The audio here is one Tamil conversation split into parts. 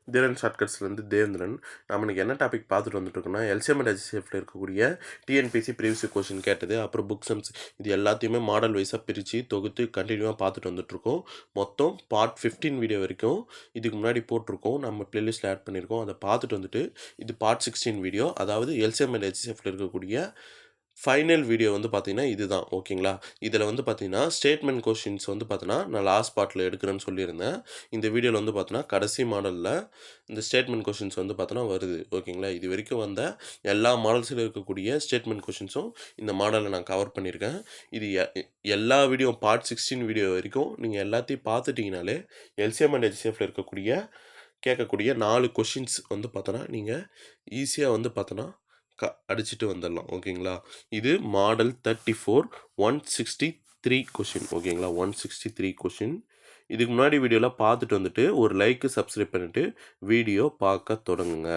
திறன் ஷார்ட்கட்ஸ்லேருந்து தேவேந்திரன். நம்ம இன்னைக்கு என்ன டாபிக் பார்த்துட்டு வந்துட்டுருக்கோம்னா, எல்சிஎம் அண்ட் ஹெச்சிஎஃப்ல இருக்கக்கூடிய டிஎன்பிஎஸ்சி ப்ரீவியஸ் கொஸ்டின் கேட்டது, அப்புறம் புக் சம்ஸ் இது எல்லாத்தையுமே மாடல் வைஸாக பிரித்து தொகுத்து கண்டினியூவாக பார்த்துட்டு வந்துட்டுருக்கோம். மொத்தம் பார்ட் 15 வீடியோ வரைக்கும் இதுக்கு முன்னாடி போட்டிருக்கோம். நம்ம பிளேலிஸ்ட்டில் ஆட் பண்ணியிருக்கோம். அதை பார்த்துட்டு வந்துட்டு இது பார்ட் 16 வீடியோ, அதாவது எல்சிஎம் அண்ட் ஹெச்சிஎஃப்ல இருக்கக்கூடிய ஃபைனல் வீடியோ வந்து பார்த்தீங்கன்னா இதுதான். ஓகேங்களா? இதில் வந்து பார்த்தீங்கன்னா ஸ்டேட்மெண்ட் கொஷின்ஸ் வந்து பார்த்தீங்கன்னா நான் லாஸ்ட் பார்ட்டில் எடுக்கிறேன்னு சொல்லியிருந்தேன். இந்த வீடியோவில் வந்து பார்த்தீங்கன்னா கடைசி மாடலில் இந்த ஸ்டேட்மெண்ட் கொஷின்ஸ் வந்து பார்த்தீங்கன்னா வருது. ஓகேங்களா? இது வரைக்கும் வந்த எல்லா மாடல்ஸில் இருக்கக்கூடிய ஸ்டேட்மெண்ட் கொஷின்ஸும் இந்த மாடலில் நான் கவர் பண்ணியிருக்கேன். இது எல்லா வீடியோ பார்ட் 16 வீடியோ வரைக்கும் நீங்கள் எல்லாத்தையும் பார்த்துட்டிங்கனாலே எல்சிஎம் அண்ட் ஹெச்சிஎஃப்ல இருக்கக்கூடிய கேட்கக்கூடிய 4 கொஷின்ஸ் வந்து பார்த்தோன்னா நீங்கள் ஈஸியாக வந்து பார்த்தோன்னா அடிச்சுட்டு வந்துடலாம். ஓகேங்களா? இது மாடல் 34 163 கொஷின். ஓகேங்களா? 163 கொஷின். இதுக்கு முன்னாடி வீடியோலாம் பார்த்துட்டு வந்துட்டு ஒரு லைக்கு சப்ஸ்கிரைப் பண்ணிவிட்டு வீடியோ பார்க்க தொடங்குங்க.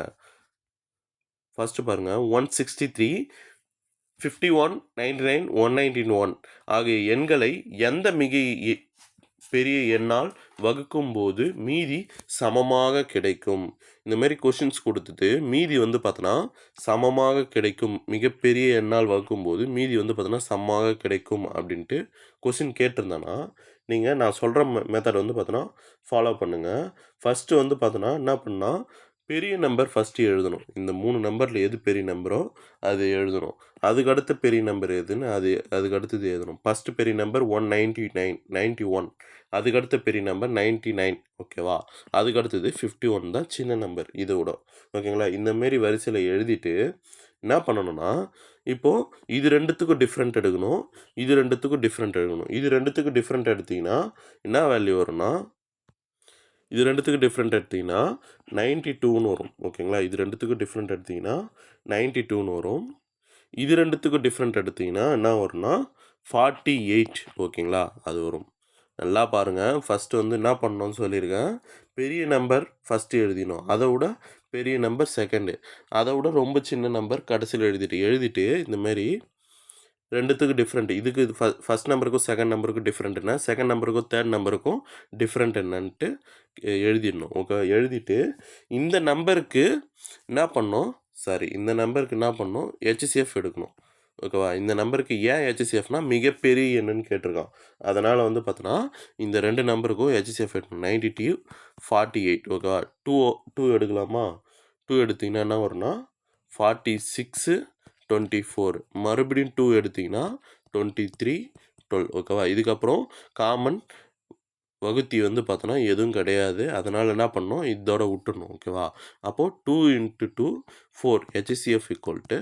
ஃபஸ்ட்டு பாருங்கள், 163 51 99 191 ஆகிய எண்களை எந்த மிக பெரிய எண்ணால் வகுக்கும்போது மீதி சமமாக கிடைக்கும். இந்த மாதிரி கொஷின்ஸ் கொடுத்துட்டு மீதி வந்து பார்த்தோன்னா சமமாக கிடைக்கும், மிகப்பெரிய எண்ணால் வகுக்கும்போது மீதி வந்து பார்த்தோன்னா சமமாக கிடைக்கும் அப்படின்ட்டு கொஷின் கேட்டிருந்தேன்னா நீங்கள் நான் சொல்கிற மெத்தட் வந்து பார்த்தோன்னா ஃபாலோ பண்ணுங்கள். ஃபஸ்ட்டு வந்து பார்த்தோன்னா என்ன பண்ணால் பெரிய நம்பர் ஃபஸ்ட்டு எழுதணும். இந்த 3 நம்பரில் எது பெரிய நம்பரோ அது எழுதணும். அதுக்கடுத்த பெரிய நம்பர் எதுன்னு அதுக்கு அடுத்தது எழுதணும். ஃபஸ்ட்டு பெரிய நம்பர் 199 91, அதுக்கடுத்த பெரிய நம்பர் 99. ஓகேவா? அதுக்கடுத்தது 51 தான் சின்ன நம்பர் இதோட. ஓகேங்களா? இந்தமாரி வரிசையில் எழுதிட்டு என்ன பண்ணணும்னா, இப்போது இது ரெண்டுத்துக்கும் டிஃப்ரெண்ட் எடுக்கணும், இது ரெண்டுத்துக்கும் டிஃப்ரெண்ட் எடுக்கணும். இது ரெண்டுத்துக்கும் டிஃப்ரெண்ட் எடுத்திங்கன்னா என்ன வேல்யூ வரும்னா, இது ரெண்டுத்துக்கு டிஃப்ரெண்ட் எடுத்திங்கன்னா 92ன்னு வரும். ஓகேங்களா? இது ரெண்டுத்துக்கும் டிஃப்ரெண்ட் எடுத்திங்கன்னா 92ன்னு வரும். இது ரெண்டுத்துக்கும் டிஃப்ரெண்ட் எடுத்திங்கன்னா என்ன வரும்னா 48. ஓகேங்களா? அது வரும். நல்லா பாருங்கள். ஃபஸ்ட்டு வந்து என்ன பண்ணணும்னு சொல்லியிருக்கேன். பெரிய நம்பர் ஃபஸ்ட்டு எழுதினோம், அதை விட பெரிய நம்பர் செகண்டு, அதை விட ரொம்ப சின்ன நம்பர் கடைசியில் எழுதிட்டு இந்தமாரி ரெண்டுத்துக்கு டிஃப்ரெண்ட். இதுக்கு ஃபஸ்ட் நம்பருக்கும் செகண்ட் நம்பருக்கும் டிஃப்ரெண்ட்னா செகண்ட் நம்பருக்கும் தேர்ட் நம்பருக்கும் டிஃப்ரெண்ட் என்னன்ட்டு எழுதிடணும். ஓகே, எழுதிட்டு இந்த நம்பருக்கு என்ன பண்ணணும், இந்த நம்பருக்கு என்ன பண்ணணும், ஹெச்சிஎஃப் எடுக்கணும். ஓகேவா? இந்த நம்பருக்கு ஏன் ஹெச்சிஎஃப்னா மிகப்பெரிய எண்ணுன்னு கேட்டிருக்கான். அதனால் வந்து பார்த்தோன்னா இந்த ரெண்டு நம்பருக்கும் ஹெச்சிஎஃப் எடுக்கணும். 92 48. ஓகேவா? 2 எடுக்கலாமா? 2 எடுத்திங்கன்னா என்ன வரும்னா 46 24. மறுபடியும் 2 எடுத்திங்கன்னா 23 12. ஓகேவா? இதுக்கப்புறம் காமன் வகுத்தி வந்து பார்த்தோன்னா எதுவும் கிடையாது. அதனால் என்ன பண்ணணும், இதோட விட்டுடணும். ஓகேவா? அப்போது 2 × 2 4 ஹெச்சிஎஃப் =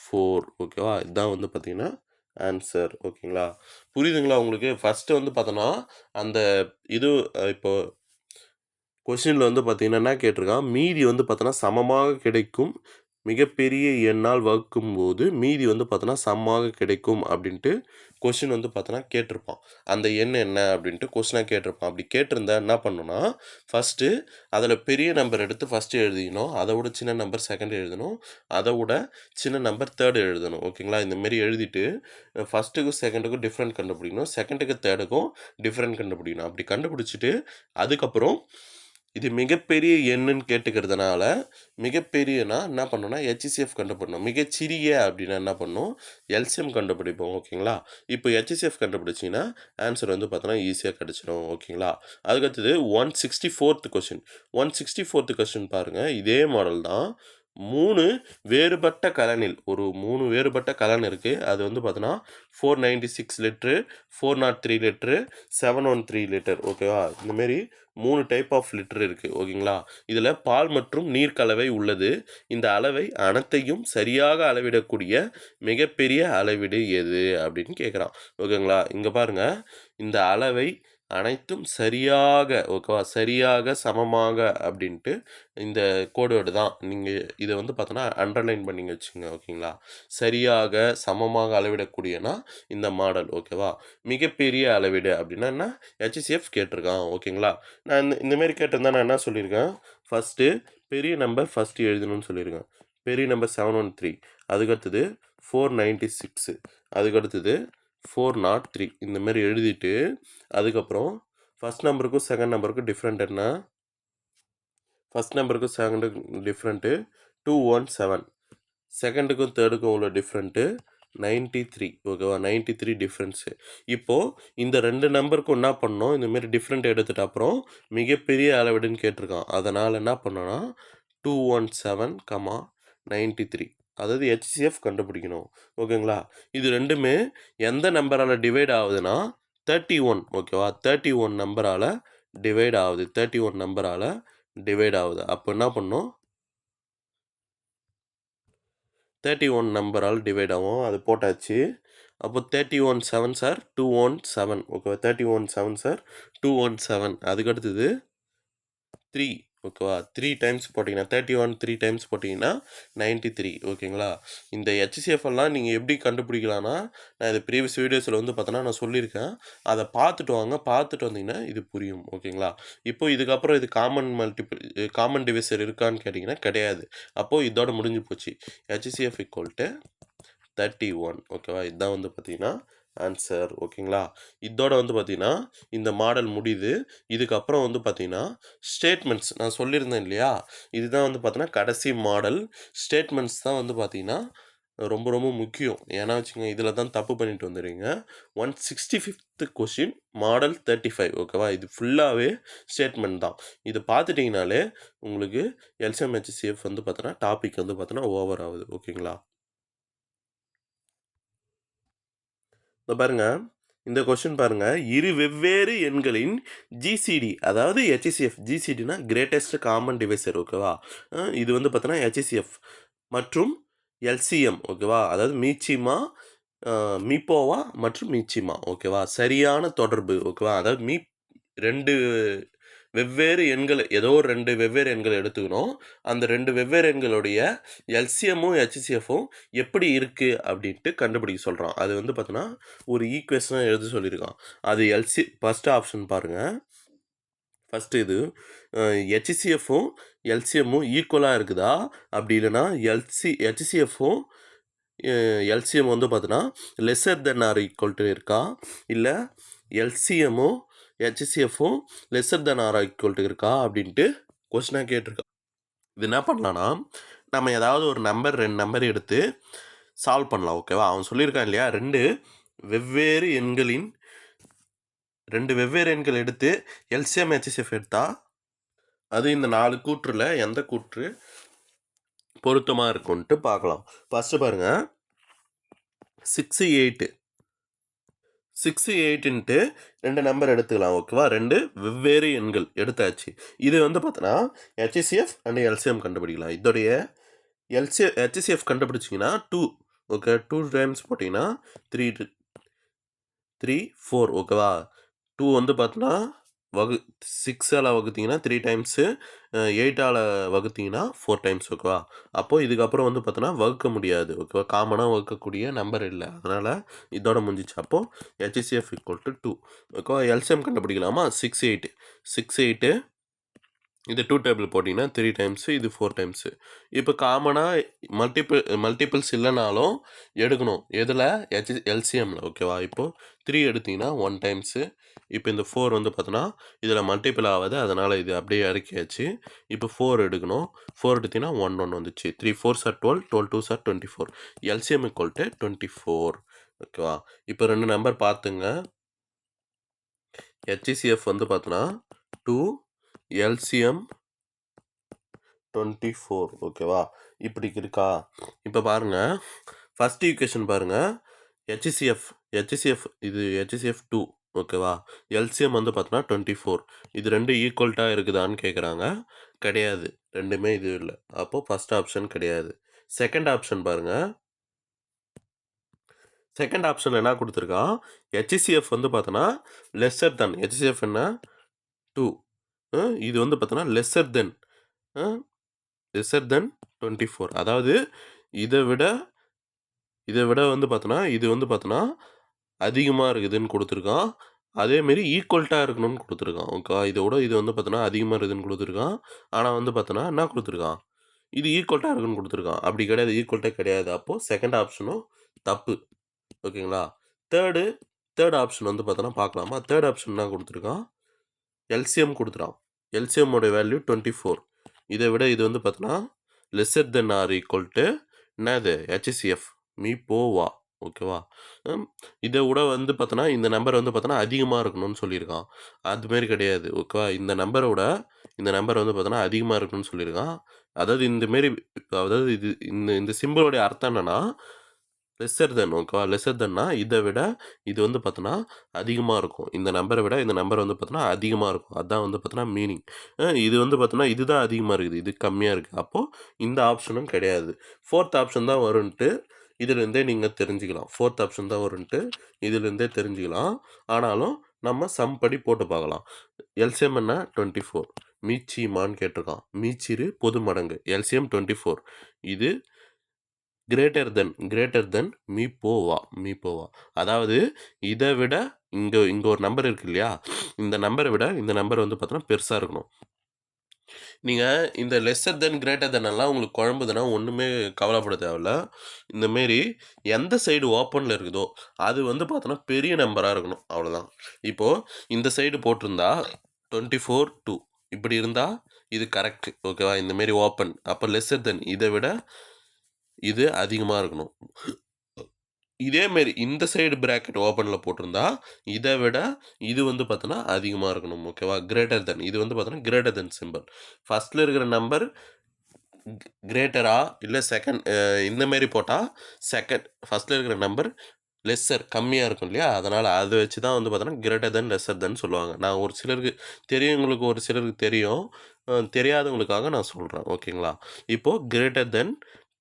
4. ஓகேவா? இதுதான் வந்து பார்த்திங்கன்னா ஆன்சர். ஓகேங்களா? புரியுதுங்களா உங்களுக்கு? ஃபஸ்ட்டு வந்து பார்த்தோன்னா அந்த இது இப்போ கொஷினில் வந்து பார்த்திங்கன்னா என்ன கேட்டிருக்கான், மீதி வந்து பார்த்தோன்னா சமமாக கிடைக்கும், மிகப்பெரிய எண்ணால் வகுக்கும்போது மீதி வந்து பார்த்தோன்னா சமமாக கிடைக்கும் அப்படின்ட்டு கொஷின் வந்து பார்த்தோன்னா கேட்டிருப்பான். அந்த எண் என்ன அப்படின்ட்டு கொஷினாக கேட்டிருப்பான். அப்படி கேட்டிருந்தா என்ன பண்ணணும்னா, ஃபஸ்ட்டு அதில் பெரிய நம்பர் எடுத்து ஃபஸ்ட்டு எழுதிக்கணும், அதை விட சின்ன நம்பர் செகண்ட் எழுதணும், அதை விட சின்ன நம்பர் தேர்டு எழுதணும். ஓகேங்களா? இந்தமாரி எழுதிட்டு ஃபஸ்ட்டுக்கும் செகண்டுக்கும் டிஃப்ரெண்ட் கண்டுபிடிக்கணும், செகண்டுக்கு தேர்டுக்கும் டிஃப்ரெண்ட் கண்டுபிடிக்கணும். அப்படி கண்டுபிடிச்சிட்டு அதுக்கப்புறம் இது மிகப்பெரிய எண்ணுன்னு கேட்டுக்கிறதுனால மிகப்பெரியனா என்ன பண்ணணும்னா ஹெச்சிஎஃப் கண்டுபிடிக்கணும். மிகச்சிறிய அப்படின்னா என்ன பண்ணணும், எல்சிஎம் கண்டுபிடிப்போம். ஓகேங்களா? இப்போ ஹெச்சிஎஃப் கண்டுபிடிச்சிங்கன்னா ஆன்சர் வந்து பார்த்தோன்னா ஈஸியாக கிடச்சிடும். ஓகேங்களா? அதுக்கடுத்தது 164th கொஷின். 164th கொஷின் பாருங்கள். இதே மாடல் தான். 3 வேறுபட்ட கலனில் ஒரு 3 வேறுபட்ட கலன் இருக்குது. அது வந்து பார்த்தோன்னா 496 லிட்ரு, 403 லிட்ரு, 713 லிட்டர். ஓகேவா? இந்தமாரி 3 டைப் ஆஃப் லிட்டர் இருக்குது. ஓகேங்களா? இதில் பால் மற்றும் நீர் கலவை உள்ளது. இந்த அளவை அனைத்தையும் சரியாக அளவிடக்கூடிய மிகப்பெரிய அளவீடு எது அப்படின்னு கேட்குறான். ஓகேங்களா? இங்கே பாருங்கள், இந்த அளவை அனைத்தும் சரியாக, ஓகேவா, சரியாக சமமாக அப்படின்ட்டு இந்த கோட்வேர்டு தான். நீங்கள் இதை வந்து பார்த்தோன்னா அண்டர்லைன் பண்ணி வச்சுங்க. ஓகேங்களா? சரியாக சமமாக அளவிடக்கூடியனா இந்த மாடல். ஓகேவா? மிகப்பெரிய அளவீடு அப்படின்னா என்ன, ஹெச்சிஎஃப் கேட்டிருக்கான். ஓகேங்களா? நான் இந்தமாரி கேட்டிருந்தா நான் என்ன சொல்லியிருக்கேன், ஃபஸ்ட்டு பெரிய நம்பர் ஃபஸ்ட்டு எழுதணும்னு சொல்லியிருக்கேன். பெரிய நம்பர் 713, அதுக்கடுத்தது 496, அதுக்கடுத்தது 403. இந்தமாரி எழுதிட்டு அதுக்கப்புறம் ஃபஸ்ட் நம்பருக்கும் செகண்ட் நம்பருக்கும் டிஃப்ரெண்ட் என்ன, ஃபஸ்ட் நம்பருக்கும் செகண்டுக்கும் டிஃப்ரெண்ட்டு 217. செகண்டுக்கும் தேர்டுக்கும் உள்ள டிஃப்ரெண்ட்டு 93. ஓகேவா? 93 டிஃப்ரென்ஸு. இப்போது இந்த 2 நம்பருக்கும் என்ன பண்ணோம், இந்தமாரி டிஃப்ரெண்ட் எடுத்துகிட்ட அப்புறம் மிகப்பெரிய அளவிடுன்னு கேட்டிருக்கான். அதனால் என்ன பண்ணோன்னா 217, 93, அதாவது HCF கண்டுபிடிக்கணும். ஓகேங்களா? இது ரெண்டுமே எந்த நம்பரால் டிவைட் ஆகுதுன்னா 31. ஓகேவா? 31 நம்பரால் டிவைட் ஆகுது. 31 நம்பரால் டிவைட் ஆகுது. அப்போ என்ன பண்ணோம், 31 நம்பரால் டிவைட் ஆகும். அது போட்டாச்சு. அப்போ 31 7s are 217. ஓகேவா? 31 7s are 217. அதுக்கடுத்தது 3. ஓகேவா? 3 டைம்ஸ் போட்டிங்கன்னா 31 3 டைம்ஸ் போட்டிங்கன்னா 93. ஓகேங்களா? இந்த HCF எல்லாம் நீங்கள் எப்படி கண்டுபிடிக்கலான்னா, நான் இது ப்ரீவியஸ் வீடியோஸில் வந்து பார்த்தோன்னா நான் சொல்லியிருக்கேன். அதை பார்த்துட்டு வாங்க. பார்த்துட்டு வந்தீங்கன்னா இது புரியும். ஓகேங்களா? இப்போ இதுக்கப்புறம் இது காமன் டிவிசர் இருக்கான்னு கேட்டிங்கன்னா கிடையாது. அப்போது இதோட முடிஞ்சு போச்சு. HCF = 31. ஓகேவா? இதுதான் வந்து பார்த்தீங்கன்னா ஆன்சர். ஓகேங்களா? இதோட வந்து பார்த்தீங்கன்னா இந்த மாடல் முடியுது. இதுக்கப்புறம் வந்து பார்த்தீங்கன்னா ஸ்டேட்மெண்ட்ஸ் நான் சொல்லியிருந்தேன் இல்லையா? இதுதான் வந்து பார்த்தீங்கன்னா கடைசி மாடல். ஸ்டேட்மெண்ட்ஸ் தான் வந்து பார்த்தீங்கன்னா ரொம்ப ரொம்ப முக்கியம். ஏன்னா வச்சுக்கோங்க, இதில் தான் தப்பு பண்ணிட்டு வந்துடுறீங்க. 165th question model 35. ஓகேவா? இது ஃபுல்லாகவே ஸ்டேட்மெண்ட் தான். இதை பார்த்துட்டிங்கனாலே உங்களுக்கு LCM HCF வந்து பார்த்தோன்னா டாபிக் வந்து பார்த்தோன்னா ஓவர் ஆகுது. ஓகேங்களா? இந்த பாருங்க, இந்த கொஸ்டின் பாருங்க, இரு வெவ்வேறு எண்களின் GCD, அதாவது HCF. GCDனா கிரேட்டஸ்ட் காமன் டிவைசர். ஓகேவா? இது வந்து பார்த்தோன்னா HCF மற்றும் LCM. ஓகேவா? அதாவது மீச்சிமா, மீப்போவா மற்றும் மீச்சிமா. ஓகேவா? சரியான தொடர்பு. ஓகேவா? அதாவது 2 வெவ்வேறு எண்கள், ஏதோ 2 வெவ்வேறு எண்களை எடுத்துக்கணும். அந்த 2 வெவ்வேறு எண்களுடைய LCMமும் HCFும் எப்படி இருக்குது அப்படின்ட்டு கண்டுபிடிக்க சொல்கிறான். அது வந்து பார்த்தோன்னா ஒரு ஈக்குவேஷனாக எழுத சொல்லியிருக்கான். அது ஃபஸ்ட்டு ஆப்ஷன் பாருங்கள். ஃபஸ்ட்டு இது HCFும் LCMமும் ஈக்குவலாக இருக்குதா, அப்படி இல்லைன்னா HCFும் LCM வந்து பார்த்தோன்னா lesser than or equal to இருக்கா, இல்லை LCMமும் HCFும் lesser than or equal to இருக்கா அப்படின்ட்டு கொஸ்டினாக கேட்டிருக்கா. இது என்ன பண்ணலான்னா, நம்ம ஏதாவது ஒரு நம்பர் 2 நம்பர் எடுத்து சால்வ் பண்ணலாம். ஓகேவா? அவன் சொல்லியிருக்கான் இல்லையா, 2 வெவ்வேறு எண்கள் எடுத்து LCM HCF எடுத்தா அது இந்த 4 கூற்றுல எந்த கூற்று பொருத்தமாக இருக்கும்ன்ட்டு பார்க்கலாம். ஃபஸ்ட்டு பாருங்க, 6 8 ன்ட்டு 2 நம்பர் எடுத்துக்கலாம். ஓகேவா? 2 வெவ்வேறு எண்கள் எடுத்தாச்சு. இது வந்து பார்த்தோன்னா HCF அண்ட் LCM கண்டுபிடிக்கலாம். இதோடைய HCF கண்டுபிடிச்சிங்கன்னா 2. ஓகே, 2 டைம்ஸ் போட்டிங்கன்னா 3 4. ஓகேவா? 2 வந்து பார்த்தோன்னா 6ஆல் வகுத்தீங்கன்னா 3 டைம்ஸு, 8ஆல் வகுத்தீங்கன்னா 4 டைம்ஸ். ஓகேவா? அப்போது இதுக்கப்புறம் வந்து பார்த்தோன்னா வகுக்க முடியாது. ஓகேவா? காமனாக வகுக்கக்கூடிய நம்பர் இல்லை. அதனால் இதோட முடிஞ்சிச்சு. அப்போது HCF = 2. ஓகேவா? LCM கண்டுபிடிக்கலாமா? 6 8 இது 2 டேபிள் போட்டிங்கன்னா 3 டைம்ஸு, இது 4 டைம்ஸு. இப்போ காமனாக மல்டிபிள்ஸ் இல்லைனாலும் எடுக்கணும். எதில்? LCMல. ஓகேவா? இப்போது 3 எடுத்திங்கன்னா 1 டைம்ஸு. இப்போ இந்த 4 வந்து பார்த்தோன்னா இதில் மல்டிபிள் ஆகாது. அதனால் இது அப்படியே இறக்கியாச்சு. இப்போ 4 எடுக்கணும். 4 எடுத்திங்கன்னா 1 1 வந்துச்சு. 3 4s are 12, 12 2s are 24. LCM = 24. ஓகேவா? இப்போ 2 நம்பர் பார்த்துங்க. HCF வந்து பார்த்தோன்னா 2, LCM 24. ஓகேவா? இப்படி இருக்கா? இப்போ பாருங்கள், ஃபஸ்ட் ஈக்குவேஷன் பாருங்கள். HCF இது HCF 2. ஓகேவா? LCM வந்து பார்த்தோன்னா 24. இது 2 ஈக்குவல்ட்டாக இருக்குதான்னு கேட்குறாங்க. கிடையாது, ரெண்டுமே இது இல்லை. அப்போது ஃபஸ்ட் ஆப்ஷன் கிடையாது. செகண்ட் ஆப்ஷன் பாருங்கள். செகண்ட் ஆப்ஷனில் என்ன கொடுத்துருக்கான், HCF வந்து பார்த்தோன்னா லெஸ்ஸர் தென். HCF என்ன? 2. இது வந்து பார்த்தோன்னா லெஸ்ஸர் தென் 24. அதாவது இதை விட வந்து பார்த்தோன்னா இது வந்து பார்த்தோன்னா அதிகமாக இருக்குதுன்னு கொடுத்துருக்கான். அதேமாரி ஈக்குவல்ட்டாக இருக்கணும்னு கொடுத்துருக்கான். ஓகே, இதோட இது வந்து பார்த்தோன்னா அதிகமாக இருக்குதுன்னு கொடுத்துருக்கான். ஆனால் வந்து பார்த்தோன்னா என்ன கொடுத்துருக்கான், இது ஈக்குவல்ட்டாக இருக்குன்னு கொடுத்துருக்கான். அப்படி கிடையாது, ஈக்குவல்ட்டாக கிடையாது. அப்போது செகண்ட் ஆப்ஷனும் தப்பு. ஓகேங்களா? தேர்ட் ஆப்ஷன் வந்து பார்த்தோன்னா பார்க்கலாமா? தேர்ட் ஆப்ஷன் என்ன கொடுத்துருக்கான், LCM கொடுத்துட்டான். LCMோட வேல்யூ 24. இதை விட இது வந்து பார்த்தோன்னா lesser than or equal to என்னது HCF மீ போவா ஓகேவா. இதை விட வந்து பார்த்தோன்னா இந்த நம்பர் வந்து பார்த்தோன்னா அதிகமாக இருக்கணும்னு சொல்லியிருக்கான். அதுமாரி கிடையாது ஓகேவா. இந்த நம்பரை விட இந்த நம்பர் வந்து பார்த்தோன்னா அதிகமாக இருக்கணும்னு சொல்லியிருக்கான். அதாவது இந்தமாரி அதாவது இது இந்த சிம்பிளோடைய அர்த்தம் என்னன்னா லெஸ்ஸர் தென் ஓகேவா. லெஸ்ஸர் தென்னா இதை விட இது வந்து பார்த்தோன்னா அதிகமாக இருக்கும். இந்த நம்பரை விட இந்த நம்பர் வந்து பார்த்தோன்னா அதிகமாக இருக்கும். அதுதான் வந்து பார்த்தோன்னா மீனிங். இது வந்து பார்த்தோன்னா இதுதான் அதிகமாக இருக்குது, இது கம்மியாக இருக்குது. அப்போது இந்த ஆப்ஷனும் கிடையாது. 4th ஆப்ஷன் தான் வரும்ன்ட்டு இதுலேருந்தே நீங்கள் தெரிஞ்சுக்கலாம். 4th ஆப்ஷன் தான் வரும்ன்ட்டு இதுலேருந்தே தெரிஞ்சுக்கலாம். ஆனாலும் நம்ம சம் படி போட்டு பார்க்கலாம். எல்சிஎம் என்ன 24 மீச்சிமான்னு கேட்டிருக்கான். மீச்சிறு பொது மடங்கு எல்சிஎம் 24 இது கிரேட்டர் தென் மீ போவா. அதாவது இதை விட இங்கே ஒரு நம்பர் இருக்கு இல்லையா, இந்த நம்பரை விட இந்த நம்பர் வந்து பார்த்தோன்னா பெருசாக இருக்கணும். நீங்கள் இந்த லெஸ்ஸர் தென் கிரேட்டர் தென் எல்லாம் உங்களுக்கு குழம்புதுன்னா ஒன்றுமே கவலைப்பட தேவையில்ல. இந்தமாரி எந்த சைடு ஓப்பனில் இருக்குதோ அது வந்து பார்த்தோன்னா பெரிய நம்பராக இருக்கணும், அவ்வளோதான். இப்போது இந்த சைடு போட்டிருந்தா 24 2 இப்படி இருந்தால் இது கரெக்ட் ஓகேவா. இந்தமாரி ஓப்பன் அப்போ லெஸ்ஸர் தென் இதை விட இது அதிகமாக இருக்கணும். இதேமாரி இந்த சைடு பிராக்கெட் ஓப்பனில் போட்டிருந்தா இதை விட இது வந்து பார்த்தோன்னா அதிகமாக இருக்கணும் ஓகேவா. கிரேட்டர் தென் இது வந்து பார்த்தோன்னா கிரேட்டர் தென் சிம்பிள். ஃபஸ்ட்டில் இருக்கிற நம்பர் கிரேட்டரா இல்லை செகண்ட் இந்தமாரி போட்டால் ஃபஸ்ட்டில் இருக்கிற நம்பர் லெஸ்ஸர் கம்மியாக இருக்கும் இல்லையா, அதனால் அதை வச்சு தான் வந்து பார்த்தோன்னா கிரேட்டர் தென் லெஸ்ஸர் தென் சொல்லுவாங்க. நான் ஒரு சிலருக்கு தெரியுங்களுக்கு ஒரு சிலருக்கு தெரியும், தெரியாதவங்களுக்காக நான் சொல்கிறேன் ஓகேங்களா. இப்போது கிரேட்டர் தென்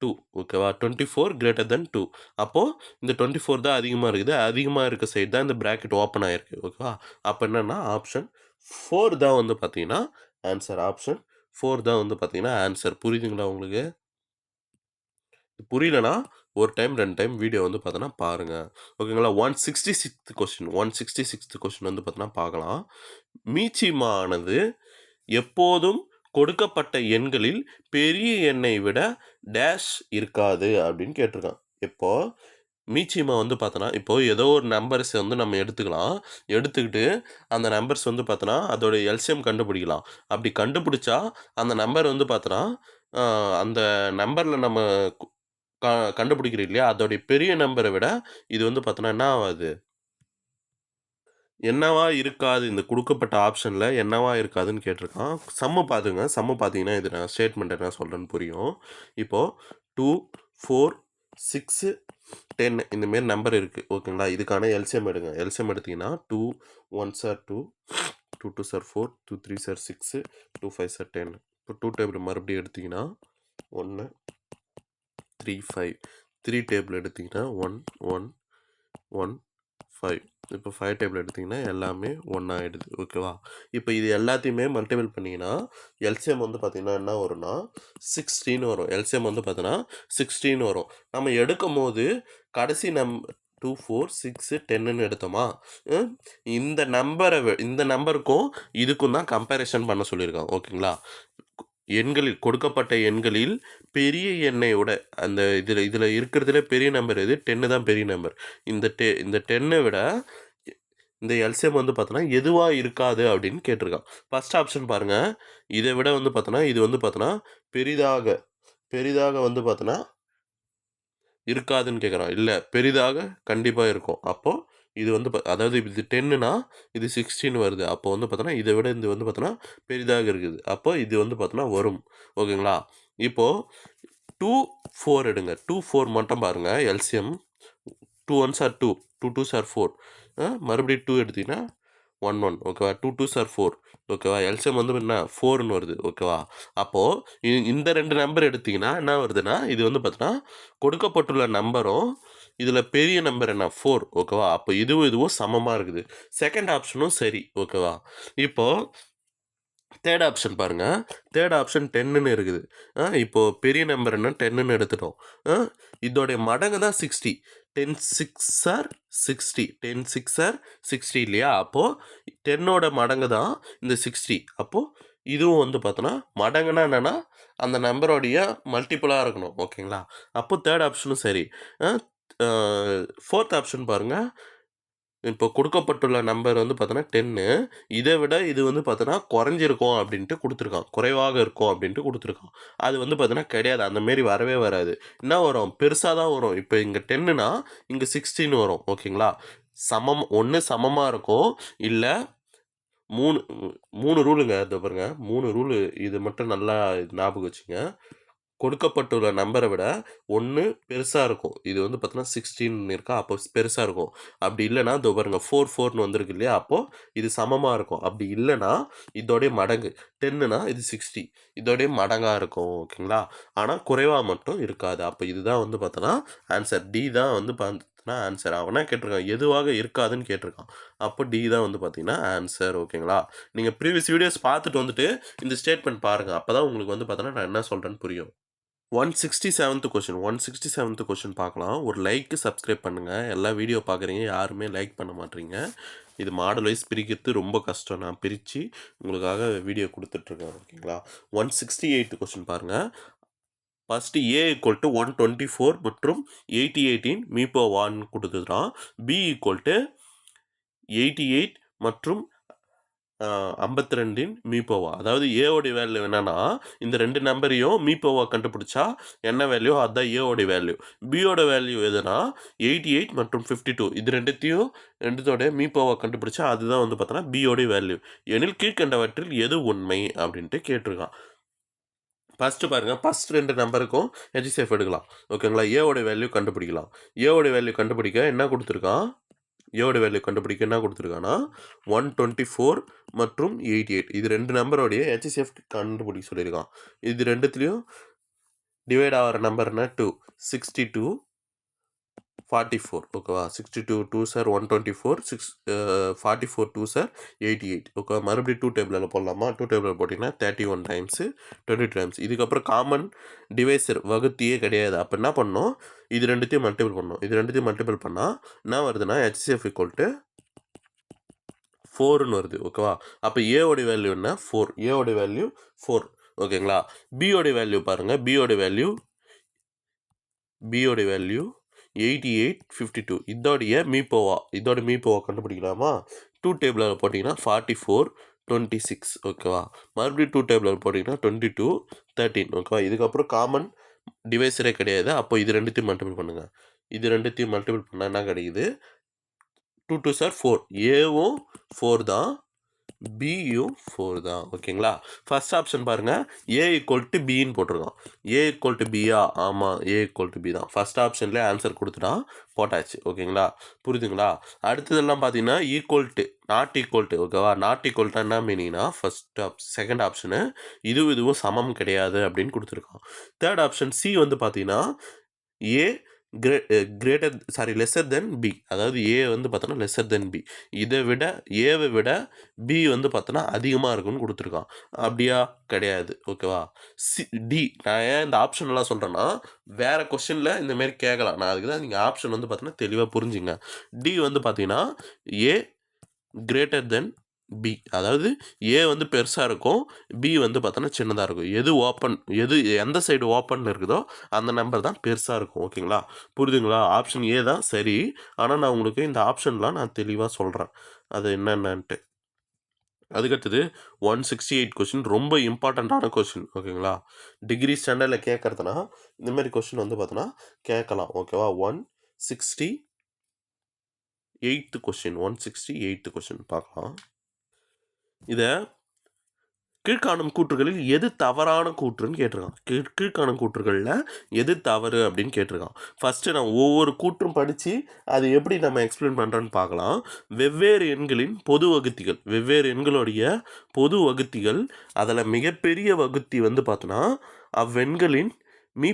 2 ஓகேவா. 24 கிரேட்டர் தென் 2 அப்போது இந்த 24 தான் அதிகமாக இருக்குது. அதிகமாக இருக்க சைடு தான் இந்த ப்ராக்கெட் ஓப்பன் ஆகிருக்கு ஓகேவா. அப்போ என்னென்னா ஆப்ஷன் 4 தான் வந்து பார்த்தீங்கன்னா ஆன்சர். ஆப்ஷன் 4 தான் வந்து பார்த்தீங்கன்னா ஆன்சர். புரியுதுங்களா உங்களுக்கு? புரியலனா ஒரு டைம் 2 டைம் வீடியோ வந்து பார்த்தோன்னா பாருங்கள் ஓகேங்களா. 166th கொஸ்டின் வந்து பார்த்தோன்னா பார்க்கலாம். மீச்சிமானது எப்போதும் கொடுக்கப்பட்ட எண்களில் பெரிய எண்ணை விட டேஷ் இருக்காது அப்படின்னு கேட்டிருக்கான். இப்போது மீச்சிமா வந்து பார்த்தோன்னா இப்போது ஏதோ ஒரு நம்பர்ஸ் வந்து நம்ம எடுத்துக்கிட்டு அந்த நம்பர்ஸ் வந்து பார்த்தோன்னா அதோட எல்சிஎம் கண்டுபிடிக்கலாம். அப்படி கண்டுபிடிச்சா அந்த நம்பர் வந்து பார்த்தோன்னா அந்த நம்பரில் நம்ம கண்டுபிடிக்கிறோம் இல்லையா, அதோடைய பெரிய நம்பரை விட இது வந்து பார்த்தோன்னா என்ன ஆகாது, என்னவா இருக்காது. இந்த கொடுக்கப்பட்ட ஆப்ஷனில் என்னவா இருக்காதுன்னு கேட்டிருக்கான். சம்மு பார்த்தீங்கன்னா இது நான் ஸ்டேட்மெண்ட் என்ன சொல்கிறேன்னு புரியும். இப்போது 2 4 6 10 இந்தமாரி நம்பர் இருக்குது ஓகேங்களா. இதுக்கான எல்சிஎம் எடுங்க. எல்சிஎம் எடுத்திங்கன்னா 2 1s are 2 2 2s are 4 2 3s are 6 2 5s are 10. இப்போ 2 டேபிள் மறுபடியும் எடுத்திங்கன்னா 1 3 5 3 டேபிள் எடுத்திங்கன்னா 1 1 1 5 இப்போ 5 டேபிள் எடுத்திங்கன்னா எல்லாமே 1 ஆகிடுது ஓகேவா. இப்போ இது எல்லாத்தையுமே மல்டிபிள் பண்ணிங்கன்னா எல்சிஎம் வந்து பார்த்திங்கன்னா என்ன வரும்னா 16 வரும். எல்சிஎம் வந்து பார்த்தீங்கன்னா 16 வரும். நம்ம எடுக்கும் போது கடைசி 2 4 6 10ன்னு எடுத்தோமா, இந்த நம்பருக்கும் இதுக்கும் தான் கம்பேரிசன் பண்ண சொல்லியிருக்காங்க ஓகேங்களா. கொடுக்கப்பட்ட எண்களில் பெரிய எண்ணையோட அந்த இதில் இருக்கிறதுல பெரிய நம்பர் எது 10 தான் பெரிய நம்பர். இந்த 10 விட இந்த எல்சிஎம் வந்து பார்த்தோன்னா எதுவாக இருக்காது அப்படின்னு கேட்டிருக்கான். ஃபஸ்ட் ஆப்ஷன் பாருங்கள். இதை விட வந்து பார்த்தோன்னா இது வந்து பார்த்தோன்னா பெரிதாக வந்து பார்த்தோன்னா இருக்காதுன்னு கேட்குறான். இல்லை, பெரிதாக கண்டிப்பாக இருக்கும். அப்போது இது வந்து அதாவது இது 10னா இது 16 வருது. அப்போ வந்து பார்த்தோன்னா இதை விட இது வந்து பார்த்தோன்னா பெரிதாக இருக்குது. அப்போ இது வந்து பார்த்தோன்னா வரும் ஓகேங்களா. இப்போது 2 4 எடுங்க. 2 4 மட்டும் பாருங்கள். LCM 2 1s are 2 2 2s are 4 மறுபடியும் 2 எடுத்திங்கன்னா 1 1 ஓகேவா. 2 2s are 4 ஓகேவா. எல்சிஎம் வந்து என்ன 4ன்னு வருது ஓகேவா. அப்போது இந்த 2 நம்பர் எடுத்திங்கன்னா என்ன வருதுன்னா இது வந்து பார்த்தோன்னா கொடுக்கப்பட்டுள்ள நம்பரும் இதில் பெரிய நம்பர் என்ன 4 ஓகேவா. அப்போ இதுவும் சமமாக இருக்குது. செகண்ட் ஆப்ஷனும் சரி ஓகேவா. இப்போது தேர்ட் ஆப்ஷன் பாருங்கள். தேர்ட் ஆப்ஷன் 10ன்னு இருக்குது. இப்போது பெரிய நம்பர் என்ன 10ன்னு எடுத்துட்டோம். இதோடைய மடங்கு தான் 60. 10 6 are 60 10 6 are 60 இல்லையா. அப்போது 10ஓட மடங்கு தான் இந்த 60. அப்போது இதுவும் வந்து பார்த்தோன்னா மடங்குனா என்னென்னா அந்த நம்பரோடைய மல்டிப்புளாக இருக்கணும் ஓகேங்களா. அப்போது தேர்ட் ஆப்ஷனும் சரி. ஃபோர்த் ஆப்ஷன் பாருங்கள். இப்போ கொடுக்கப்பட்டுள்ள நம்பர் வந்து பார்த்தோன்னா 10. இதை விட இது வந்து பார்த்தோன்னா குறைஞ்சிருக்கும் அப்படின்ட்டு கொடுத்துருக்கான், குறைவாக இருக்கும் அப்படின்ட்டு கொடுத்துருக்கான். அது வந்து பார்த்தோன்னா கிடையாது, அந்தமாரி வரவே வராது. என்ன வரும், பெருசாக தான் வரும். இப்போ இங்கே 10னா இங்கே 16 வரும். ஓகேங்களா, சமம் ஒன்று சமமாக இருக்கும், இல்லை 3 ரூலுங்க. இதை பாருங்க, 3 ரூலு. இது மட்டும் நல்லா ஞாபகம் வச்சுங்க. கொடுக்கப்பட்டுள்ள நம்பரை விட 1 பெருசாக இருக்கும். இது வந்து பார்த்தோன்னா 16 இருக்கா, அப்போ பெருசாக இருக்கும். அப்படி இல்லைன்னா இதோ பாருங்க 4 வந்திருக்கு இல்லையா, அப்போது இது சமமாக இருக்கும். அப்படி இல்லைன்னா இதோடைய மடங்கு 10னா இது 60, இதோடைய மடங்காக இருக்கும். ஓகேங்களா, ஆனால் குறைவாக மட்டும் இருக்காது. அப்போ இதுதான் வந்து பார்த்தோன்னா ஆன்சர். டி தான் வந்து பார்த்தோன்னா ஆன்சர். அவனா கேட்டிருக்கான் எதுவாக இருக்காதுன்னு கேட்டிருக்கான். அப்போ டி தான் வந்து பார்த்தீங்கன்னா ஆன்சர். ஓகேங்களா, நீங்கள் ப்ரீவியஸ் வீடியோஸ் பார்த்துட்டு வந்துட்டு இந்த ஸ்டேட்மெண்ட் பாருங்கள், அப்போ தான் உங்களுக்கு வந்து பார்த்தோன்னா நான் என்ன சொல்கிறேன்னு புரியும். 167th கொஷின் 167th கொஷின் பார்க்கலாம். ஒரு லைக்கு சப்ஸ்கிரைப் பண்ணுங்கள். எல்லா வீடியோ பார்க்குறீங்க, யாருமே லைக் பண்ண மாட்டீங்க. இது மாடல் வைஸ் பிரிக்கிறது ரொம்ப கஷ்டம். நான் பிரித்து உங்களுக்காக வீடியோ கொடுத்துட்ருக்கேன். ஓகேங்களா, 168th கொஷின் பாருங்கள். ஃபஸ்ட்டு A = 124 மற்றும் 8018 மீ/1 கொடுத்துக்கிறான். B = 88 மற்றும் 52 மீ/. அதாவது ஏவோடைய வேல்யூ என்னன்னா, இந்த 2 நம்பரையும் மீ/. கண்டுபிடிச்சா என்ன வேல்யூ அதுதான் ஏவோடைய வேல்யூ. பியோட வேல்யூ எதுனா 88 மற்றும் 52. இது ரெண்டுத்தோட மீ/. கண்டுபிடிச்சா அதுதான் வந்து பார்த்தோன்னா பியோடைய வேல்யூ. எனில் கீழ்கண்டவற்றில் எது உண்மை அப்படின்ட்டு கேட்டிருக்கான். ஃபஸ்ட்டு பாருங்கள், ஃபஸ்ட் 2 நம்பருக்கும் HCF எடுக்கலாம். ஓகேங்களா, ஏவோட வேல்யூ கண்டுபிடிக்கலாம். ஏவோட வேல்யூ கண்டுபிடிக்க என்ன கொடுத்துருக்கான், ஏவோட வேல்யூ கண்டுபிடிக்க என்ன கொடுத்துருக்கான்னா 124 மற்றும் 88. இது 2 நம்பரோடைய HCF கண்டுபிடிக்க சொல்லியிருக்கான். இது ரெண்டுத்துலேயும் டிவைட் ஆகிற நம்பர்னா 2, 62, 44. ஓகேவா, 62 2 சார் 124, 44 2 சார் 88. ஓகே, மறுபடியும் 2 டேபிளில் போடலாமா, 2 டேபிளில் போட்டிங்கன்னா 31 டைம்ஸு 20 டைம்ஸ். இதுக்கப்புறம் காமன் டிவைசர் வகுத்தியே கிடையாது. அப்போ என்ன பண்ணணும், இது ரெண்டுத்தையும் மல்டிபிள் பண்ணணும். இது ரெண்டுத்தையும் மல்டிபிள் பண்ணால் என்ன வருதுன்னா HCF = 4ன்னு வருது. ஓகேவா, அப்போ ஏவோடைய வேல்யூ என்ன, 4. ஏவோடைய வேல்யூ 4. ஓகேங்களா, பியோடைய வேல்யூ பாருங்கள். பியோடைய வேல்யூ 88 52. இதோடைய மீ/. கண்டுபிடிக்கலாமா, 2 டேபிளில் போட்டிங்கன்னா 44 26. ஓகேவா, மறுபடியும் 2 டேபிளில் போட்டிங்கன்னா 22 13. ஓகேவா, இதுக்கப்புறம் காமன் டிவைசரே கிடையாது. அப்போ இது ரெண்டுத்தையும் மல்டிபிள் பண்ணுங்கள். இது ரெண்டுத்தையும் மல்டிபிள் பண்ணால் என்ன கிடைக்குது, 2 2 சார் 4. ஏவும் 4 தான், பியும் 4 தான். ஓகேங்களா, ஃபர்ஸ்ட் ஆப்ஷன் பாருங்கள், A = Bன்னு போட்டிருக்கான். A = Bயா, ஆமாம், A = B தான். ஃபர்ஸ்ட் ஆப்ஷன்லேயே ஆன்சர் கொடுத்துட்டான், போட்டாச்சு. ஓகேங்களா, புரியுதுங்களா. அடுத்ததெல்லாம் பார்த்தீங்கன்னா நாட் ஈக்குவல்ட்டு. ஓகேவா, நாட் ஈக்குவல்ட்டா என்ன மீனிங்னா செகண்ட் ஆப்ஷனு இதுவும் சமம் கிடையாது அப்படின்னு கொடுத்துருக்கான். தேர்ட் ஆப்ஷன் C வந்து பார்த்தீங்கன்னா A லெஸ்ஸர் தென் B. அதாவது A வந்து பார்த்தோன்னா லெஸ்ஸர் தென் B. ஏவை விட B வந்து பார்த்தோன்னா அதிகமாக இருக்குன்னு கொடுத்துருக்கான். அப்படியா, கிடையாது. ஓகேவா, D. நான் ஏன் இந்த ஆப்ஷன் எல்லாம் சொல்கிறேன்னா, வேறு கொஸ்டினில் இந்தமாரி கேட்கலாம். நான் அதுக்கு தான் நீங்கள் ஆப்ஷன் வந்து பார்த்தோன்னா தெளிவாக புரிஞ்சுங்க. D வந்து பார்த்தீங்கன்னா A > B. அதாவது A வந்து பெருசாக இருக்கும், B வந்து பார்த்தோன்னா சின்னதாக இருக்கும். எந்த சைடு ஓப்பன் இருக்குதோ அந்த நம்பர் தான் பெருசாக இருக்கும். ஓகேங்களா, புரியுதுங்களா. ஆப்ஷன் A தான் சரி. ஆனால் நான் உங்களுக்கு இந்த ஆப்ஷன்லாம் நான் தெளிவாக சொல்கிறேன், அது என்னென்னன்ட்டு. அதுக்கடுத்தது 168 கொஸ்டின், ரொம்ப இம்பார்ட்டண்ட்டான கொஸ்டின். ஓகேங்களா, டிகிரி ஸ்டாண்டர்டில் கேட்குறதுனா இந்தமாரி கொஸ்டின் வந்து பார்த்தோன்னா கேட்கலாம். ஓகேவா, 168th கொஸ்டின் பார்க்கலாம். இதை கீழ்காணும் கூற்றுகளில் எது தவறான கூற்றுன்னு கேட்டிருக்கான். கீழ்காணும் கூற்றுகளில் எது தவறு அப்படின்னு கேட்டிருக்கான். ஃபஸ்ட்டு நான் ஒவ்வொரு கூற்றும் படித்து அது எப்படி நம்ம எக்ஸ்பிளைன் பண்ணுறோன்னு பார்க்கலாம். வெவ்வேறு எண்களின் பொது வகுத்திகள், வெவ்வேறு எண்களுடைய பொது வகுத்திகள், அதில் மிகப்பெரிய வகுத்தி வந்து பார்த்தோன்னா அவ்வெண்களின் மீ/.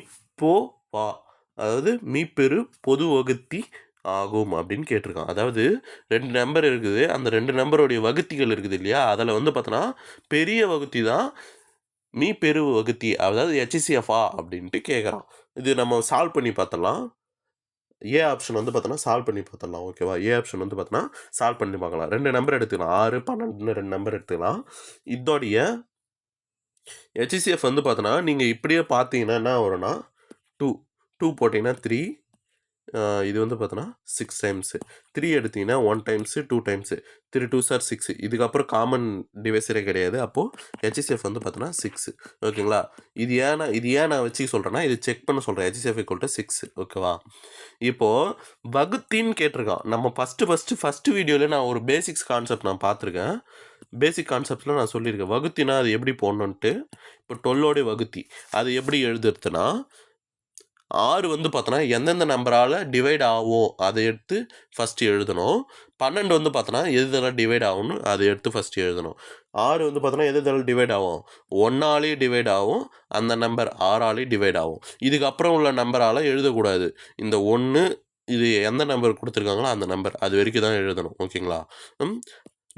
அதாவது மீப்பெரு பொது வகுத்தி ஆகும் அப்படின்னு கேட்டிருக்கான். அதாவது 2 நம்பர் இருக்குது, அந்த 2 நம்பருடைய வகுத்திகள் இருக்குது இல்லையா, அதில் வந்து பார்த்தோன்னா பெரிய வகுத்தி தான் மீப்பெரு வகுத்தி, அதாவது HCF அப்படின்ட்டு கேட்குறான். இது நம்ம சால்வ் பண்ணி பார்த்தலாம். ஏ ஆப்ஷன் வந்து பார்த்தோன்னா சால்வ் பண்ணி பார்த்துடலாம். ஓகேவா, ஏ ஆப்ஷன் வந்து பார்த்தோன்னா சால்வ் பண்ணி பார்க்கலாம். 2 நம்பர் எடுத்துக்கலாம், 6 12 2 நம்பர் எடுத்துக்கலாம். இதோடைய HCF வந்து பார்த்தோன்னா நீங்கள் இப்படியே பார்த்தீங்கன்னா என்ன வரும்னா 2 போட்டிங்கன்னா 3, இது வந்து பார்த்தோன்னா 6 டைம்ஸு. 3 எடுத்தீங்கன்னா 1 டைம்ஸு 2 டைம்ஸு. 3 2s R 6. இதுக்கப்புறம் காமன் டிவைஸரே கிடையாது. அப்போது ஹெச்சிஎஃப் வந்து பார்த்தோன்னா 6. ஓகேங்களா? இது ஏன் நான் வச்சு சொல்கிறேன்னா இது செக் பண்ண சொல்கிறேன். HCF equal to 6. ஓகேவா? இப்போது வகுத்தின்னு கேட்டிருக்கான். நம்ம ஃபஸ்ட்டு வீடியோவில் நான் ஒரு பேசிக்ஸ் கான்செப்ட் நான் பார்த்துருக்கேன். பேசிக் கான்செப்ட்ஸில் நான் சொல்லியிருக்கேன். வகுத்தினா அது எப்படி போடணுன்ட்டு. இப்போ 12 வகுத்தி அது எப்படி எழுதுறதுன்னா 6 வந்து பார்த்தோன்னா எந்தெந்த நம்பரால் டிவைட் ஆகும் அதை எடுத்து ஃபஸ்ட்டு எழுதணும். 12 வந்து பார்த்தோன்னா எதெல்லாம் டிவைட் ஆகும்னு அதை எடுத்து ஃபஸ்ட்டு எழுதணும். 6 வந்து பார்த்தோன்னா எதெல்லாம் டிவைட் ஆகும்? 1ஆலேயும் டிவைட் ஆகும், அந்த நம்பர் 6ஆலேயும் டிவைட் ஆகும். இதுக்கப்புறம் உள்ள நம்பரால் எழுதக்கூடாது. இந்த 1 இது எந்த நம்பர் கொடுத்துருக்காங்களோ அந்த நம்பர் அது வரைக்கும் தான் எழுதணும். ஓகேங்களா?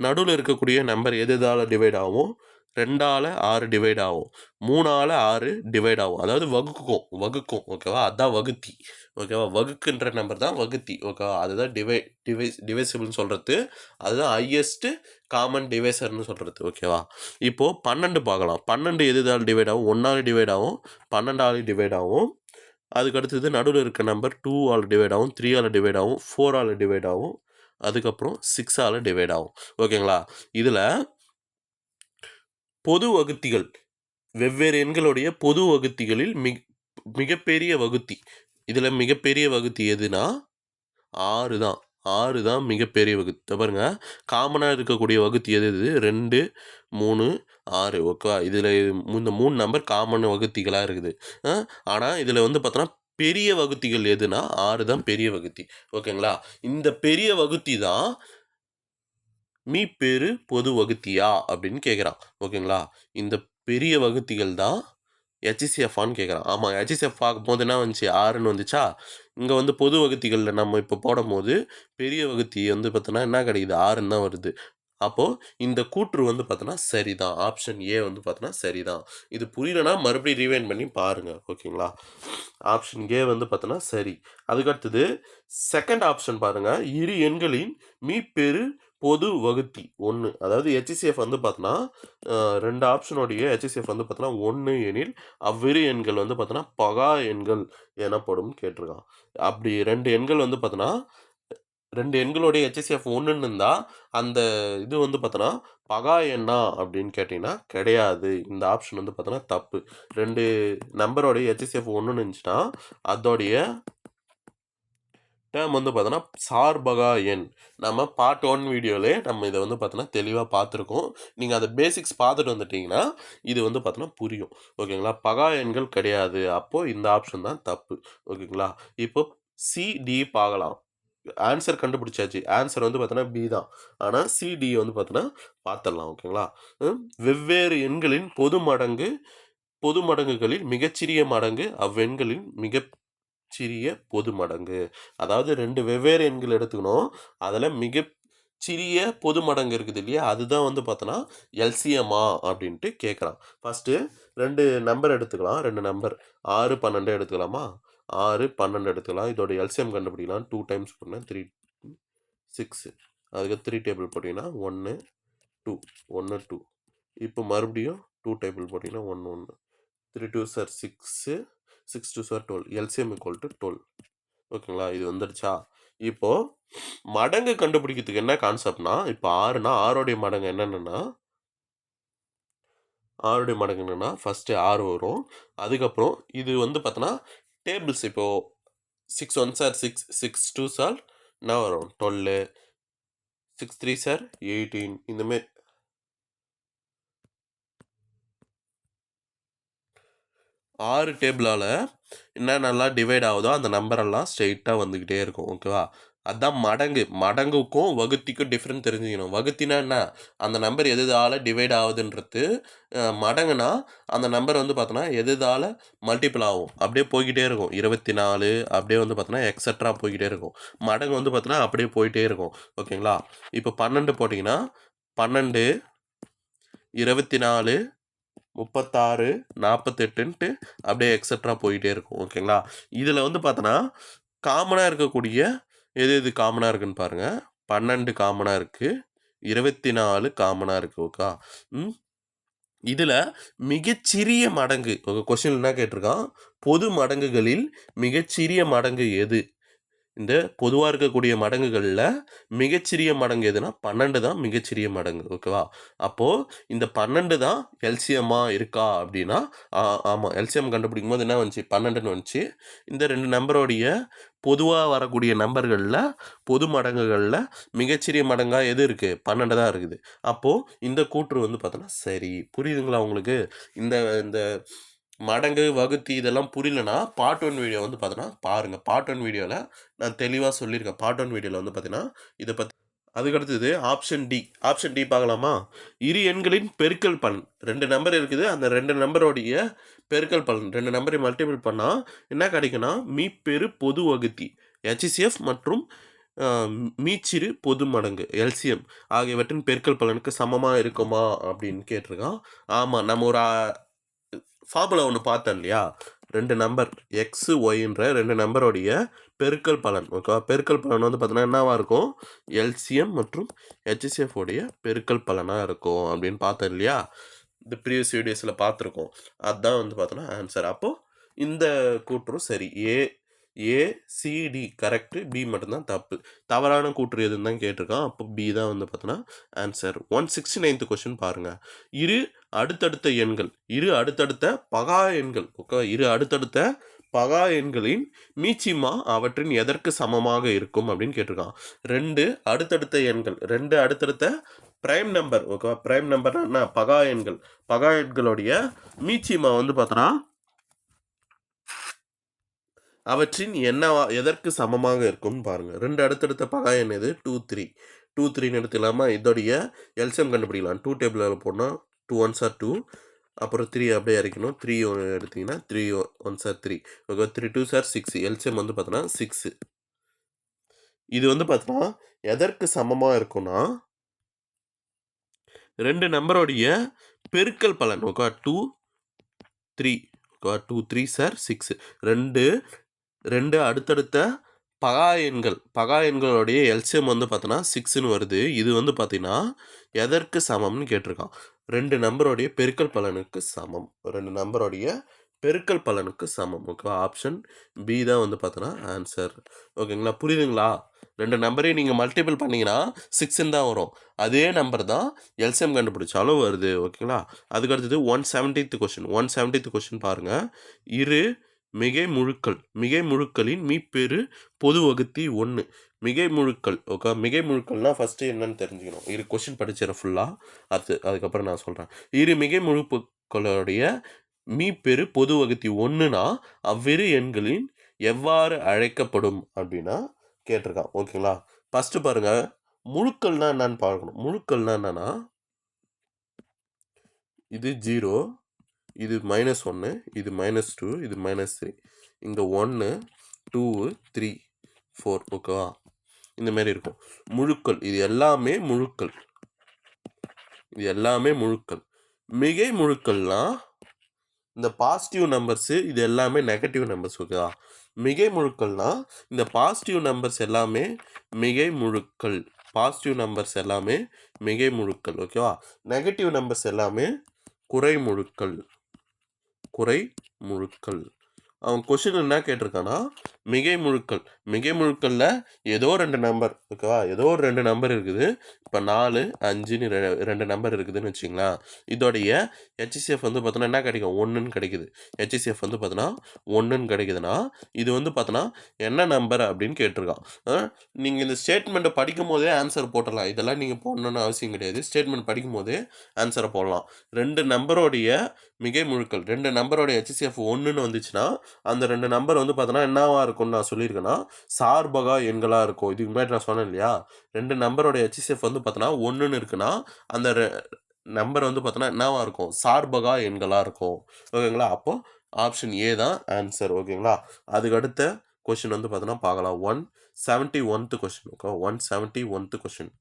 நடுவில் இருக்கக்கூடிய நம்பர் எதால் டிவைட் ஆகும்? 2ஆல் 6 டிவைட் ஆகும், 3ஆல் 6 டிவைட் ஆகும். அதாவது வகுக்கும். ஓகேவா? அதுதான் வகுத்தி. ஓகேவா? வகுக்குன்ற நம்பர் தான் வகுத்தி. ஓகேவா? அதுதான் டிவைசிபிள்னு சொல்கிறது. அதுதான் ஹையஸ்ட்டு காமன் டிவைசர்னு சொல்கிறது. ஓகேவா? இப்போது 12 பார்க்கலாம். 12 எதால் டிவைட் ஆகும்? 1ஆல் டிவைட் ஆகும், 12ஆல் டிவைட் ஆகும். அதுக்கு அடுத்தது நடுவில் இருக்க நம்பர் 2ஆல் டிவைட் ஆகும், 3ஆல் டிவைட் ஆகும், 4ஆல் டிவைட் ஆகும், அதுக்கப்புறம் 6ஆல் டிவைட் ஆகும். ஓகேங்களா? இதில் பொது வகுத்திகள் வெவ்வேறு எண்களுடைய பொது வகுத்திகளில் மிகப்பெரிய வகுத்தி. இதில் மிகப்பெரிய வகுத்தி எதுனா 6 தான். 6 தான் மிகப்பெரிய வகுத்தி. பாருங்க, காமனாக இருக்கக்கூடிய வகுத்தி எது? 2 3 6. ஓகேவா? இதில் இந்த 3 நம்பர் காமன் வகுத்திகளாக இருக்குது. ஆனால் இதில் வந்து பார்த்தோன்னா பெரிய வகுத்திகள் எதுனா 6 தான் பெரிய வகுத்தி. ஓகேங்களா? இந்த பெரிய வகுத்தி தான் மீப்பெரு பொது வகுத்தியா அப்படின்னு கேட்குறான். ஓகேங்களா? இந்த பெரிய வகுத்திகள் தான் ஹெச்சிஎஃப்பான்னு கேட்குறான். ஆமாம், ஹெச்சிஎஃப் பார்க்கும்போது என்ன வந்துச்சு? 6ன்னு வந்துச்சா? இங்கே வந்து பொது வகுத்திகளில் நம்ம இப்போ போடும்போது பெரிய வகுத்தி வந்து பார்த்தோன்னா என்ன கிடைக்குது? 6ன்னு தான் வருது. அப்போது இந்த கூற்று வந்து பார்த்தோன்னா சரிதான். ஆப்ஷன் ஏ வந்து பார்த்தோன்னா சரிதான். இது புரியலன்னா மறுபடியும் ரீவைண்ட் பண்ணி பாருங்கள். ஓகேங்களா? ஆப்ஷன் ஏ வந்து பார்த்தோன்னா சரி. அதுக்கடுத்தது செகண்ட் ஆப்ஷன் பாருங்கள். இரு எண்களின் மீப்பெரு பொது வகுத்தி 1. அதாவது ஹெச்சிஎஃப் வந்து பார்த்தோன்னா 2 ஆப்ஷனுடைய ஹெச்சிஎஃப் வந்து பார்த்தோன்னா 1 எனில் அவ்விரு எண்கள் வந்து பார்த்தோன்னா பகா எண்கள் எனப்படும் கேட்டிருக்கான். அப்படி 2 எண்கள் வந்து பார்த்தோன்னா 2 எண்களுடைய ஹெச்சிஎஃப் 1ன்னு இருந்தால் அந்த இது வந்து பார்த்தோன்னா பகா எண்ணா அப்படின்னு கேட்டிங்கன்னா கிடையாது. இந்த ஆப்ஷன் வந்து பார்த்தோன்னா தப்பு. 2 நம்பரோடைய ஹெச்சிஎஃப் 1ன்னு இருந்துச்சுன்னா அதோடைய டேர்ம் வந்து பார்த்தோன்னா சார்பகா எண். நம்ம பார்ட் 1 வீடியோவிலே நம்ம இதை வந்து பார்த்தோன்னா தெளிவாக பார்த்துருக்கோம். நீங்கள் அதை பேசிக்ஸ் பார்த்துட்டு வந்துட்டிங்கன்னா இது வந்து பார்த்தோன்னா புரியும். ஓகேங்களா? பகா எண்கள் கிடையாது. அப்போது இந்த ஆப்ஷன் தான் தப்பு. ஓகேங்களா? இப்போ சிடி பார்க்கலாம். ஆன்சர் கண்டுபிடிச்சாச்சு. ஆன்சர் வந்து பார்த்தோன்னா பி தான். ஆனால் சிடி வந்து பார்த்தோன்னா பார்த்துடலாம். ஓகேங்களா? வெவ்வேறு எண்களின் பொது மடங்குகளில் மிகச்சிறிய மடங்கு அவ்வெண்களின் மிகச்சிறிய பொது மடங்கு. அதாவது 2 வெவ்வேறு எண்கள் எடுத்துக்கணும். அதில் மிகச்சிறிய பொது மடங்கு இருக்குது இல்லையா? அதுதான் வந்து பார்த்தோன்னா எல்சிஎம்மா அப்படின்ட்டு கேட்குறான். ஃபஸ்ட்டு 2 நம்பர் எடுத்துக்கலாம். 2 நம்பர் 6 12 எடுத்துக்கலாமா? 6 12 எடுத்துக்கலாம். இதோட எல்சிஎம் கண்டுபிடிக்கலாம். 2 டைம்ஸ் போட்டிங்கன்னா 3 6. அதுக்கு 3 டேபிள் போட்டிங்கன்னா 1 2 1 2. இப்போ மறுபடியும் 2 டேபிள் போட்டிங்கன்னா 1 1. 3 2s are 6. 6 2s are 12. LCM equal to 12. ஓகேங்களா? இது வந்துடுச்சா? இப்போது மடங்கு கண்டுபிடிக்கிறதுக்கு என்ன கான்செப்ட்னா, இப்போ 6னா 6உடைய மடங்கு என்னென்னா 6உடைய மடங்கு என்னென்னா ஃபஸ்ட்டு 6 வரும். அதுக்கப்புறம் இது வந்து பார்த்தோன்னா டேபிள்ஸ். இப்போது 6 1s are 6, 6 2s are என்ன வரும்? 12, 6 3s are 18. இந்தமாரி 6 டேபிளால் என்னென்னலாம் டிவைட் ஆகுதோ அந்த நம்பரெல்லாம் ஸ்ட்ரெயிட்டாக வந்துக்கிட்டே இருக்கும். ஓகேவா? அதுதான் மடங்குக்கும் வகுத்திக்கும் டிஃப்ரெண்ட் தெரிஞ்சுக்கணும். வகுத்தினா என்ன? அந்த நம்பர் எதால் டிவைட் ஆகுதுன்றது. மடங்குனா அந்த நம்பர் வந்து பார்த்தோன்னா எதால் மல்டிபிள் ஆகும். அப்படியே போய்கிட்டே இருக்கும். 24 அப்படியே வந்து பார்த்தோன்னா எக்ஸட்ரா போய்கிட்டே இருக்கும். மடங்கு வந்து பார்த்தோன்னா அப்படியே போயிட்டே இருக்கும். ஓகேங்களா? இப்போ 12 போட்டிங்கன்னா 12 24 36 48ன்ட்டு அப்படியே எக்ஸட்ரா போயிட்டே இருக்கும். ஓகேங்களா? இதில் வந்து பார்த்தோன்னா காமனாக இருக்கக்கூடிய எது காமனாக இருக்குன்னு பாருங்கள். 12 காமனாக இருக்குது, 24 காமனாக இருக்குது. ஓகே. இதில் மிகச்சிறிய மடங்கு கொஸ்டின் என்ன கேட்டிருக்கான்? பொது மடங்குகளில் மிகச்சிறிய மடங்கு எது இந்த பொதுவா இருக்கக்கூடிய மடங்குகள்ல மிகச்சிறிய மடங்கு எதுனா 12 தான் மிகச்சிறிய மடங்கு. ஓகேவா? அப்போ இந்த 12 தான் எல்சிஎம்மா இருக்கா அப்படின்னா, ஆமா. எல்சிஎம் கண்டுபிடிக்கும்போது என்ன வந்துச்சு? 12ன்னு வந்துச்சு. இந்த 2 நம்பரோடைய பொதுவா வரக்கூடிய நம்பர்கள்ல, பொது மடங்குகள்ல மிகச்சிறிய மடங்கா எது இருக்கு? 12 தான் இருக்குது. அப்போ இந்த கூற்று வந்து பார்த்தோன்னா சரி. புரியுதுங்களா உங்களுக்கு? இந்த இந்த மடங்கு, வகுத்தி இதெல்லாம் புரியலனா, பார்ட் 1 வீடியோ வந்து பார்த்தோன்னா பாருங்க. பார்ட் 1 வீடியோல நான் தெளிவா சொல்லியிருக்கேன். பார்ட் 1 வீடியோல வந்து பார்த்தீங்கன்னா, இத பத்தி அதுக்கடுத்தது ஆப்ஷன் டி. ஆப்ஷன் டி பார்க்கலாமா? இரு எண்களின் பெருக்கல் பலன். 2 நம்பர் இருக்குது. அந்த 2 நம்பரோடைய பெருக்கல் பலன். 2 நம்பரை மல்டிபிள் பண்ணா என்ன கிடைக்கும்னா, மீப்பெரு பொது வகுத்தி HCF மற்றும் மீச்சிறு பொது மடங்கு எல்சிஎம் ஆகியவற்றின் பெருக்கல் பலனுக்கு சமமா இருக்குமா அப்படின்னு கேட்டிருக்கான். ஆமா. நம்ம ஒரு ஃபார்முலா ஒன்று பார்த்தோம் இல்லையா? 2 நம்பர் எக்ஸ் ஒய்ன்ற 2 நம்பரோடைய பெருக்கல் பலன். ஓகேவா? பெருக்கல் பலன் வந்து பார்த்தீங்கன்னா என்னவா இருக்கும்? எல்சிஎம் மற்றும் HCF உடைய பெருக்கல் பலனாக இருக்கும் அப்படின்னு பார்த்தோம் இல்லையா? இந்த ப்ரீவியஸ் வீடியோஸில் பார்த்துருக்கோம். அதுதான் வந்து பார்த்தோன்னா ஆன்சர். அப்போது இந்த கூற்றும் சரி. ஏசிடி கரெக்டு, பி மட்டும்தான் தப்பு. தவறான கூற்று எதுன்னு தான் கேட்டிருக்கான். அப்போ பி தான் வந்து பார்த்தோன்னா ஆன்சர். 169th கொஸ்டின் பாருங்கள். இரு அடுத்தடுத்த எண்கள், இரு அடுத்தடுத்த பகா எண்கள், ஓகே, இரு அடுத்தடுத்த பகா எண்களின் மீச்சிமா அவற்றின் எதற்கு சமமாக இருக்கும் அப்படின்னு கேட்டிருக்கான். 2 அடுத்தடுத்த எண்கள், 2 அடுத்தடுத்த பிரைம் நம்பர், ஓகேவா? பிரைம் நம்பர்னா என்ன? பகா எண்கள். பகா எண்களுடைய மீச்சிமா வந்து பார்த்தோன்னா அவற்றின் என்னவா எதற்கு சமமாக இருக்கும்னு பாருங்க. 2 அடுத்தடுத்த பகா எண் எது? 2 3. 2 3ன்னு எடுத்துக்கலாமா? இதோடைய எல்சிஎம் கண்டுபிடிக்கலாம். 2 டேபிளில் போனால் 2 1s are 2, அப்புறம் 3 அப்படியே இறக்கணும். 3 எடுத்தீங்கன்னா 3 1s are 3. Okay, 3 2s are 6. LCM வந்து பார்த்தோன்னா 6. இது வந்து பார்த்தோன்னா எதற்கு சமமாக இருக்கும்னா 2 நம்பரோடைய பெருக்கல் பலன். ஓகே, 2 3. Okay, 2 3s are 6. 2 அடுத்தடுத்த பகா எண்கள், பகா எண்களுடைய எல்சிஎம் வந்து பார்த்தோன்னா 6ன்னு வருது. இது வந்து பார்த்தீங்கன்னா எதற்கு சமம்னு கேட்டிருக்கான். 2 நம்பரோடைய பெருக்கல் பலனுக்கு சமம். 2 நம்பரோடைய பெருக்கல் பலனுக்கு சமம். ஓகேவா? ஆப்ஷன் பி தான் வந்து பார்த்தோன்னா ஆன்சர். ஓகேங்களா? புரியுதுங்களா? 2 நம்பரையும் நீங்கள் மல்டிபிள் பண்ணிங்கன்னா 6ன்னு தான் வரும். அதே நம்பர் தான் எல்சிஎம் கண்டுபிடிச்சாலும் வருது. ஓகேங்களா? அதுக்கடுத்தது 170th கொஸ்டின். 170th கொஸ்டின் பாருங்கள். இரு மிகை முழுக்கள், மிகை முழுக்களின் மீப்பெரு பொது வகுத்தி 1. மிகை முழுக்கள். ஓகே, மிகை முழுக்கள்னா ஃபஸ்ட்டு என்னன்னு தெரிஞ்சுக்கணும். இரு கொஸ்டின் படிச்சிடறேன் ஃபுல்லாக. அதுக்கப்புறம் நான் சொல்கிறேன். இரு மிகை முழுக்களுடைய மீப்பெரு பொது வகுத்தி 1னா அவ்விரு எண்களின் எவ்வாறு அழைக்கப்படும் அப்படின்னா கேட்டிருக்கான். ஓகேங்களா? ஃபஸ்ட்டு பாருங்க, முழுக்கள்னா என்னன்னு பார்க்கணும். முழுக்கள்னா என்னன்னா இது 0, இது -1, இது -2, இது -3. இங்கே 1 2 3 4. ஓகேவா? இந்த மாதிரி இருக்கும். முழுக்கள் இது எல்லாமே முழுக்கள். இது எல்லாமே முழுக்கள். மிகை முழுக்கள்னா இந்த பாசிட்டிவ் நம்பர்ஸு இது எல்லாமே நெகட்டிவ் நம்பர்ஸ். ஓகேவா? மிகை முழுக்கள்னா இந்த பாசிட்டிவ் நம்பர்ஸ் எல்லாமே மிகை முழுக்கள். பாசிட்டிவ் நம்பர்ஸ் எல்லாமே மிகை முழுக்கள். ஓகேவா? நெகட்டிவ் நம்பர்ஸ் எல்லாமே குறை முழுக்கள். குறை முழுக்கள். அவன் கொஸ்டின் என்ன கேட்டிருக்கான்னா மிகை முழுக்கள். மிகை முழுக்களில் ஏதோ 2 நம்பர். ஓகேவா? ஏதோ ஒரு 2 நம்பர் இருக்குது. இப்போ 4 5ன்னு 2 நம்பர் இருக்குதுன்னு வச்சிங்களேன். இதோடைய HCF வந்து பார்த்தோன்னா என்ன கிடைக்கும்? 1ன்னு கிடைக்குது. HCF வந்து பார்த்தோன்னா 1ன்னு கிடைக்குதுன்னா இது வந்து பார்த்தோன்னா என்ன நம்பர் அப்படின்னு கேட்டிருக்கான். நீங்கள் இந்த ஸ்டேட்மெண்ட்டை படிக்கும் போதே ஆன்சர் போட்டலாம். இதெல்லாம் நீங்கள் போடணுன்னு அவசியம் கிடையாது. ஸ்டேட்மெண்ட் படிக்கும் போதே ஆன்சரை போடலாம். 2 நம்பரோடைய மிகை முழுக்கள், 2 நம்பரோடைய HCF 1ன்னு வந்துச்சுன்னா அந்த 2 நம்பர் வந்து பார்த்தோன்னா என்னவா இருக்கும்னு நான் சொல்லியிருக்கேன்னா சார்பகா எண்களாக இருக்கும். இதுக்கு முன்னாடி நான் சொன்னேன் இல்லையா? 2 நம்பரோட HCF வந்து பார்த்தோன்னா 1ன்னு இருக்குன்னா அந்த நம்பர் வந்து பார்த்தோன்னா என்னவா இருக்கும்? சார்பகா எண்களாக இருக்கும். ஓகேங்களா? அப்போ ஆப்ஷன் ஏ தான் ஆன்சர். ஓகேங்களா? அதுக்கு அடுத்த கொஸ்டின் வந்து பார்த்தோன்னா பார்க்கலாம். 171th question. Okay, 171th question.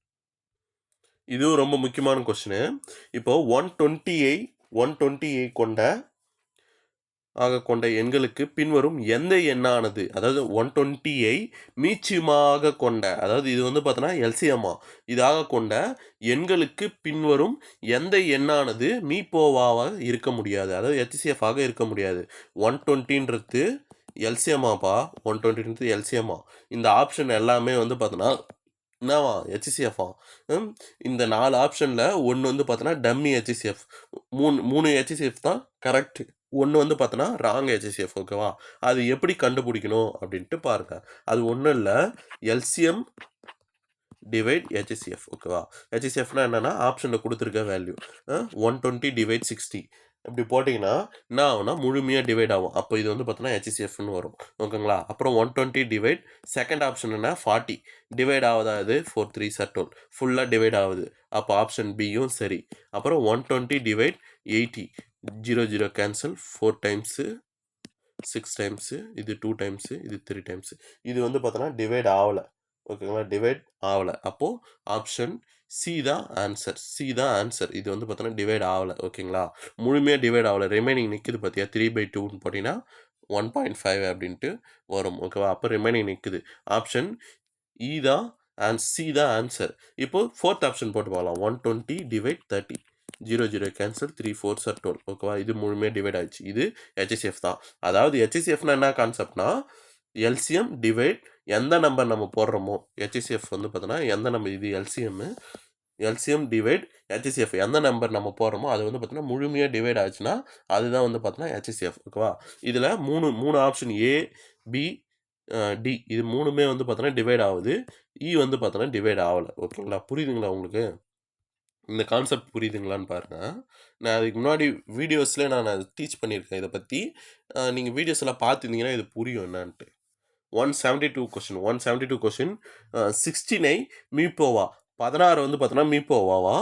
இதுவும் ரொம்ப முக்கியமான கொஸ்டின். இப்போ 128 கொண்ட எண்களுக்கு பின்வரும் எந்த எண்ணானது, அதாவது 120ஐ மீச்சியமாக கொண்ட, அதாவது இது வந்து பார்த்தோன்னா எல்சிஎம்மா இதாக கொண்ட எண்களுக்கு பின்வரும் எந்த எண்ணானது மீப்போவாக இருக்க முடியாது, அதாவது HCF ஆக இருக்க முடியாது. 120ன்றது எல்சிஎம்மாப்பா 120 எல்சிஎம்மா. இந்த ஆப்ஷன் எல்லாமே வந்து பார்த்தோன்னா என்னவா ஹெச்சிசிஎஃப்பா. இந்த 4 ஆப்ஷனில் ஒன்று வந்து பார்த்தோன்னா டம்மி ஹெச்சிசிஎஃப். மூணு ஹெச்சிசிஎஃப் தான் கரெக்ட். ஒன்று வந்து பார்த்தோன்னா ராங் ஹெச்சிசிஎஃப். ஓகேவா. அது எப்படி கண்டுபிடிக்கணும் அப்படின்ட்டு பாருங்க. அது ஒன்றும் இல்லை, எல்சிஎம் டிவைட் ஹெச்சிசிஎஃப். ஓகேவா. ஹெச்சிசிஎஃப்னா என்னன்னா ஆப்ஷனில் கொடுத்துருக்க வேல்யூ 120 டிவைட் 60 இப்படி போட்டிங்கன்னா என்ன ஆகும்னா முழுமையாக டிவைட் ஆகும். அப்போ இது வந்து பார்த்தோன்னா ஹெச்சிசிஎஃப்னு வரும். ஓகேங்களா. அப்புறம் 120 டிவைட் செகண்ட் ஆப்ஷன் என்ன 40 டிவைட் ஆகுதா, இது 4 3 12 ஃபுல்லாக டிவைட் ஆகுது. அப்போ ஆப்ஷன் பியும் சரி. அப்புறம் 120 டிவைட் 80 0 0 கேன்சல் 4 டைம்ஸு 6 டைம்ஸு இது 2 டைம்ஸு இது 3 டைம்ஸு. இது வந்து பார்த்தோன்னா டிவைட் ஆகலை. ஓகேங்களா. டிவைட் ஆகலை. அப்போது ஆப்ஷன் சி தான் ஆன்சர். சி தான் ஆன்சர். இது வந்து பார்த்தோன்னா டிவைட் ஆகலை. ஓகேங்களா. முழுமையாக டிவைட் ஆகலை. ரிமைனிங் நிற்குது பார்த்தியா 3/2ன்னு போட்டிங்கன்னா 1.5 அப்படின்ட்டு வரும். ஓகேவா. அப்போ ரிமைனிங் நிற்குது. ஆப்ஷன் இ தான் சி தான் ஆன்சர். இப்போது ஃபோர்த் ஆப்ஷன் போட்டு போகலாம். 120 டிவைட் 30 0 0 கேன்சல் 3 4 12. ஓகேவா. இது முழுமையாக டிவைட் ஆயிடுச்சு. இது ஹெச்சிசிஎஃப் தான். அதாவது ஹெச்சிசிஎஃப்னா என்ன கான்செப்ட்னா எல்சிஎம் டிவைட் எந்த நம்பர் நம்ம போடுறோமோ. ஹெச்சிசிஎஃப் வந்து பார்த்தோன்னா எந்த நம்பர், இது எல்சிஎம் டிவைட் ஹெச்சிசிஎஃப் எந்த நம்பர் நம்ம போடுறோமோ அது வந்து பார்த்தோன்னா முழுமையாக டிவைட் ஆச்சுன்னா அதுதான் வந்து பார்த்தோன்னா ஹெச்சிசிஎஃப். ஓகேவா. இதில் மூணு ஆப்ஷன் ஏ பி டி இது மூணுமே வந்து பார்த்தோன்னா டிவைட் ஆகுது. இ வந்து பார்த்தோன்னா டிவைட் ஆகலை. ஓகேங்களா. புரியுதுங்களா உங்களுக்கு? இந்த கான்செப்ட் புரியுதுங்களான்னு பாருங்கள். நான் அதுக்கு முன்னாடி வீடியோஸில் நான் டீச் பண்ணியிருக்கேன் இதை பற்றி. நீங்கள் வீடியோஸ் எல்லாம் பார்த்துருந்தீங்கன்னா இது புரியும் என்னான்ட்டு. 172 கொஷின் 16ஐ மீப்போவா 16 வந்து பார்த்தோன்னா மீப்போவாவா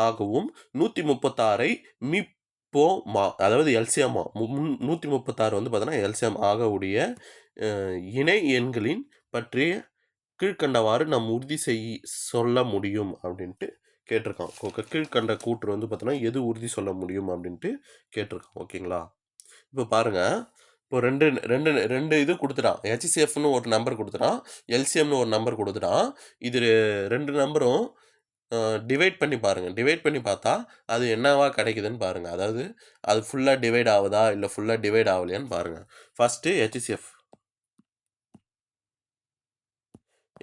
ஆகவும் 136ஐ மீப்போமா அதாவது எல்சிஎம்மா 136 வந்து பார்த்தோன்னா எல்சிஎம் ஆகக்கூடிய இணை எண்களின் பற்றிய கீழ்கண்டவாறு நாம் உறுதி சொல்ல முடியும் அப்படின்ட்டு கேட்டிருக்கான். ஓகே. கீழ்கண்ட கூற்று வந்து பார்த்தோன்னா எது உறுதி சொல்ல முடியும் அப்படின்ட்டு கேட்டிருக்கான். ஓகேங்களா. இப்போ பாருங்கள், இப்போ ரெண்டு இது கொடுத்துட்டான். ஹெச்சிசிஎஃப்னு ஒரு நம்பர் கொடுத்துட்டான், எல்சிஎம்னு ஒரு நம்பர் கொடுத்துட்டான். இது 2 நம்பரும் டிவைட் பண்ணி பாருங்கள். டிவைட் பண்ணி பார்த்தா அது என்னவா கிடைக்குதுன்னு பாருங்கள். அதாவது அது ஃபுல்லாக டிவைட் ஆகுதா இல்லை ஃபுல்லாக டிவைட் ஆகலையான்னு பாருங்கள். ஃபஸ்ட்டு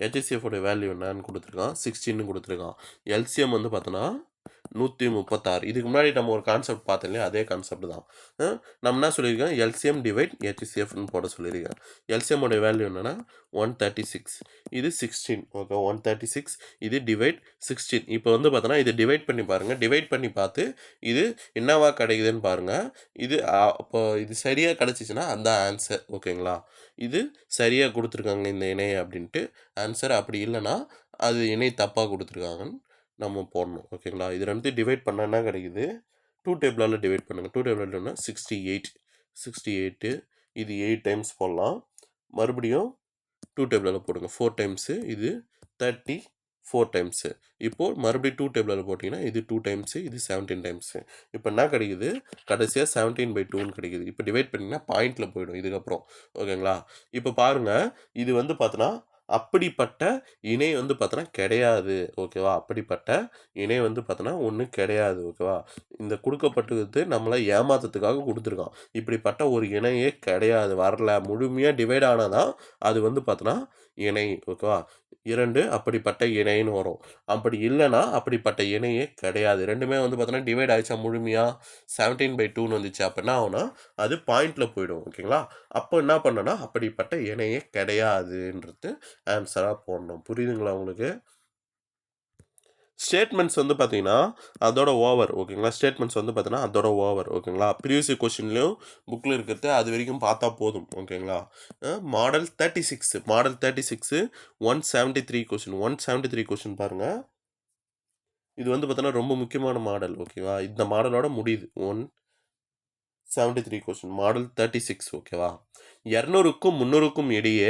ஹெச்சிசிஎஃபோட வேல்யூ என்னன்னு கொடுத்துருக்கான், 16 கொடுத்துருக்கான். எல்சிஎம் வந்து பார்த்தோன்னா 136. இதுக்கு முன்னாடி நம்ம ஒரு கான்செப்ட் பார்த்தோம் இல்லையா, அதே கான்செப்ட் தான். நம்ம என்ன சொல்லியிருக்கேன், எல்சிஎம் டிவைட் ஹெச்சிசிஎஃப்னு போட சொல்லியிருக்கேன். எல்சிஎம்மோட வேல்யூ என்னென்னா 136, இது 16. ஓகே. 136 இது டிவைட் 16. இப்போ வந்து பார்த்தோன்னா இது டிவைட் பண்ணி பாருங்கள். டிவைட் பண்ணி பார்த்து இது என்னவா கிடைக்குதுன்னு பாருங்கள். இது இப்போ இது சரியாக கிடச்சிச்சின்னா அந்த ஆன்சர். ஓகேங்களா. இது சரியாக கொடுத்துருக்காங்க இந்த இணையை அப்படின்ட்டு ஆன்சர். அப்படி இல்லைன்னா அது இணை தப்பாக கொடுத்துருக்காங்கன்னு நம்ம போடணும். ஓகேங்களா. இது ரெண்டுத்தையும் டிவைட் பண்ணால் என்ன கிடைக்குது, 2 டேபிளால் டிவைட் பண்ணுங்கள். 2 டேபிள்னா 68 இது 8 டைம்ஸ் போடலாம். மறுபடியும் 2 டேபிளால் போடுங்க. 4 டைம்ஸு இது 34 டைம்ஸு. இப்போது மறுபடியும் 2 டேபிளால் போட்டிங்கன்னா இது 2 டைம்ஸு இது 17 டைம்ஸு. இப்போ என்ன கிடைக்குது, கடைசியாக 17/2ன்னு கிடைக்குது. இப்போ டிவைட் பண்ணிங்கன்னா பாயிண்டில் போயிடும் இதுக்கப்புறம். ஓகேங்களா. இப்போ பாருங்கள், இது வந்து பார்த்தோன்னா அப்படிப்பட்ட இணை வந்து பார்த்தோன்னா கிடையாது. ஓகேவா. அப்படிப்பட்ட இணை வந்து பார்த்தோன்னா ஒன்றும் கிடையாது. ஓகேவா. இந்த கொடுக்கப்பட்டது நம்மளை ஏமாத்துறதுக்காக கொடுத்துருக்கான். இப்படிப்பட்ட ஒரு இணையே கிடையாது, வரல. முழுமையாக டிவைட் ஆனாதான் அது வந்து பார்த்தோன்னா இணை. ஓகேவா. 2 அப்படிப்பட்ட இணைன்னு வரும். அப்படி இல்லைன்னா அப்படிப்பட்ட இணையே கிடையாது. ரெண்டுமே வந்து பார்த்தோன்னா டிவைட் ஆகிடுச்சா முழுமையாக 17/2ன்னு வந்துச்சு. அப்போ என்ன ஆகும்னா அது பாயிண்டில் போயிடும். ஓகேங்களா. அப்போ என்ன பண்ணனா அப்படிப்பட்ட இணையே கிடையாதுன்றது ஆன்சராக போடணும். புரியுதுங்களா உங்களுக்கு? ஸ்டேட்மெண்ட்ஸ் வந்து பார்த்தீங்கன்னா அதோட ஓவர். ஓகேங்களா. ஸ்டேட்மெண்ட்ஸ் வந்து பார்த்தீங்கன்னா அதோட ஓவர். ஓகேங்களா. ப்ரீவியஸ் கொஷின்லையும் புக்கில் இருக்கிறது அது வரைக்கும் பார்த்தா போதும். ஓகேங்களா. மாடல் 36 173 கொஷின் 173 கொஷின் பாருங்கள். இது வந்து பார்த்தோன்னா ரொம்ப முக்கியமான மாடல். ஓகேவா. இந்த மாடலோட முடியுது 173 கொஷின் மாடல் 36. ஓகேவா. 200க்கும் 300க்கும் இடையே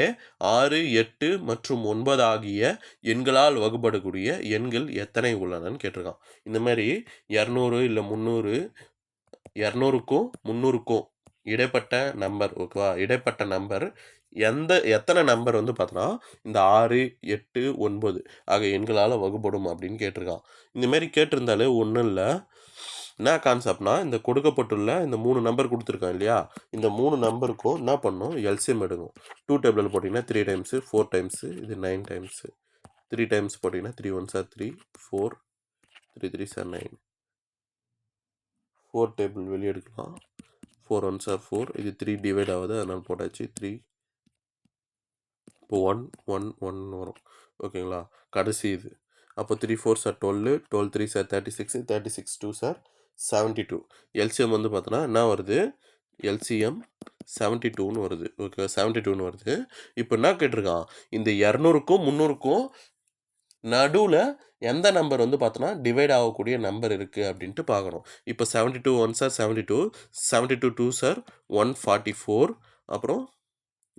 6 8 மற்றும் 9 ஆகிய எண்களால் வகுப்படக்கூடிய எண்கள் எத்தனை உள்ளனன்னு கேட்டிருக்கான். இந்த மாதிரி 200 இல்லை 300, 200க்கும் 300க்கும் இடைப்பட்ட நம்பர். ஓகேவா. இடைப்பட்ட நம்பர் எத்தனை நம்பர் வந்து பார்த்தோன்னா இந்த 6 8 9 ஆகிய எண்களால் வகுப்படும் அப்படின்னு கேட்டிருக்கான். இந்த மாதிரி கேட்டிருந்தாலே ஒன்றும் இல்லை, என்ன கான்செப்ட்னா இந்த கொடுக்கப்பட்டுள்ள இந்த 3 நம்பர் கொடுத்துருக்கோம் இல்லையா, இந்த 3 நம்பருக்கும் என்ன பண்ணணும் எல்சிஎம் எடுக்கணும். 2 டேபிளில் போட்டிங்கன்னா 3 டைம்ஸு 4 டைம்ஸு இது 9 டைம்ஸு 3 டைம்ஸ் போட்டிங்கன்னா 3 1s are 3 4 3 3s are 9 4 table வெளியே எடுக்கலாம் 4 1s are 4 இது 3 டிவைட் ஆகுது அதனால் போட்டாச்சு 3 இப்போ 1 1 1 வரும் ஓகேங்களா. கடைசி இது அப்போ 3 4s are 12 12 3s are 36 36 2s are 72 LCM வந்து பார்த்தோன்னா என்ன வருது எல்சிஎம் 72ன்னு வருது ஓகே 72ன்னு வருது. இப்போ என்ன கேட்டிருக்கான் இந்த 200க்கும் 300க்கும் நடுவில் எந்த நம்பர் வந்து பார்த்தோன்னா டிவைட் ஆகக்கூடிய நம்பர் இருக்குது அப்படின்ட்டு பார்க்கணும். இப்போ 72 1s are 72 72 2s are 144 அப்புறம்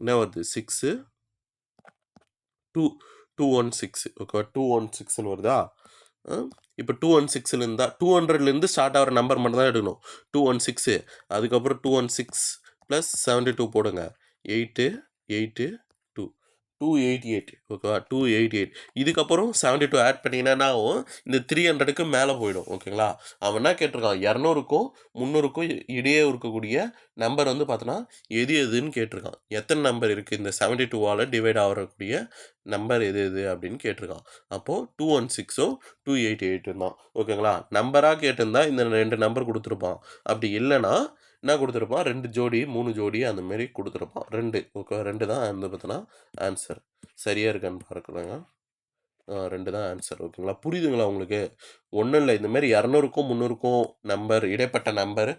என்ன வருது 6 2 216 ஓகே 216ன்னு வருதா. இப்போ 216 200லேருந்து ஸ்டார்ட் ஆகிற நம்பர் மட்டும் தான் எடுக்கணும் 216 அதுக்கப்புறம் 216 ப்ளஸ் 72 போடுங்க 8 8 2 288 ஓகேவா 288 இதுக்கப்புறம் 72 ஆட் பண்ணிங்கன்னா இந்த 300க்கு மேலே போயிடும் ஓகேங்களா. அவன் என்ன கேட்டிருக்கான் 200க்கும் 300க்கும் இடையே இருக்கக்கூடிய நம்பர் வந்து பார்த்தோன்னா எது எதுன்னு கேட்டிருக்கான். எத்தனை நம்பர் இருக்குது இந்த 72வால் டிவைட் ஆகக்கூடிய நம்பர் எது எது அப்படின்னு கேட்டிருக்கான். அப்போது 216 288 தான் ஓகேங்களா. நம்பராக கேட்டிருந்தா இந்த 2 நம்பர் கொடுத்துருப்பான். அப்படி இல்லைன்னா என்ன கொடுத்துருப்பான் 2 ஜோடி 3 ஜோடி அந்த மாதிரி கொடுத்துருப்பான் 2 ஓகே 2 தான் வந்து பார்த்தோன்னா ஆன்சர். சரியாக இருக்கான்னு பார்க்கலாங்க 2 தான் ஆன்சர் ஓகேங்களா. புரியுதுங்களா உங்களுக்கு. ஒன்றும் இல்லை இந்த மாதிரி 200க்கும் 300க்கும் நம்பர் இடைப்பட்ட நம்பர்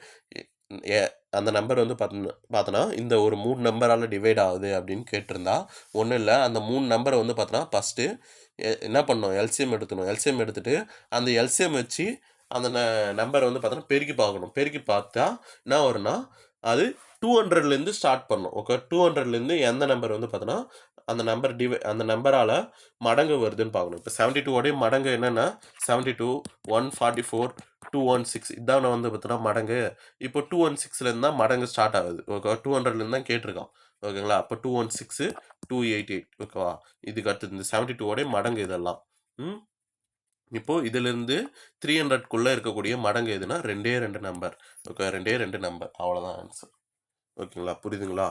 அந்த நம்பர் வந்து பார்த்தோன்னா இந்த ஒரு 3 நம்பரால் டிவைட் ஆகுது அப்படின்னு கேட்டிருந்தா ஒன்றும் இல்லை அந்த 3 நம்பரை வந்து பார்த்தோன்னா ஃபஸ்ட்டு என்ன பண்ணணும் எல்சிஎம் எடுத்துக்கணும். எல்சிஎம் எடுத்துகிட்டு அந்த எல்சிஎம் வச்சு அந்த நம்பரை வந்து பார்த்தோன்னா பெருக்கி பார்க்கணும். பெருக்கி பார்த்தா என்ன வரும்னா அது 200லேருந்து ஸ்டார்ட் பண்ணணும் ஓகே 200லேருந்து எந்த நம்பர் வந்து பார்த்தோன்னா அந்த நம்பரால் மடங்கு வருதுன்னு பார்க்கணும். இப்போ 72வோடைய மடங்கு என்னென்னா 72 144 216 இதான் வந்து பார்த்தோன்னா மடங்கு. இப்போ 216லேருந்து தான் மடங்கு ஸ்டார்ட் ஆகுது ஓகே 200லேருந்து தான் கேட்டிருக்கான் ஓகேங்களா. அப்போ 216 288 ஓகேவா. இதுக்கு அடுத்தது இந்த 72வோடைய மடங்கு இதெல்லாம். இப்போது இதிலிருந்து 300க்குள்ளே இருக்கக்கூடிய மடங்கு எதுனா 2 நம்பர் ஓகே 2 நம்பர் அவ்வளோதான் ஆன்சர் ஓகேங்களா. புரியுதுங்களா.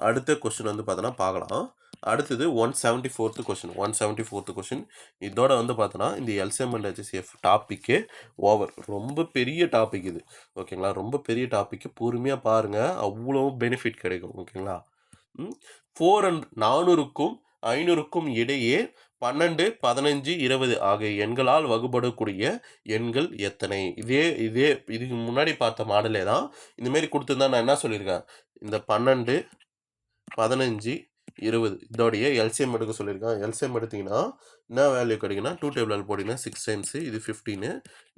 அடுத்த கொஸ்டின் வந்து பார்த்தோன்னா பார்க்கலாம். அடுத்தது 174th கொஸ்டின் 174th கொஸ்டின் இதோட வந்து பார்த்தோன்னா இந்த எல்சிஎம் அண்ட் ஹெச்சிஎஃப் டாப்பிக்கே ஓவர். ரொம்ப பெரிய டாபிக் இது ஓகேங்களா. ரொம்ப பெரிய டாப்பிக்கு பொறுமையாக பாருங்கள் அவ்வளோ பெனிஃபிட் கிடைக்கும் ஓகேங்களா. 400க்கும் 500க்கும் இடையே 12 15 20 ஆகிய எண்களால் வகுப்படக்கூடிய எண்கள் எத்தனை. இதுக்கு முன்னாடி பார்த்த மாடலே தான் இந்தமாரி கொடுத்துருந்தா நான் என்ன சொல்லியிருக்கேன் இந்த 12 15 20 இதோடைய எல்சிஎம் எடுக்க சொல்லியிருக்கேன். எல்சிஎம் எடுத்திங்கன்னா என்ன வேல்யூ கிடைக்குன்னா 2 டேபிளில் போட்டிங்கன்னா 6 டைம்ஸு இது 15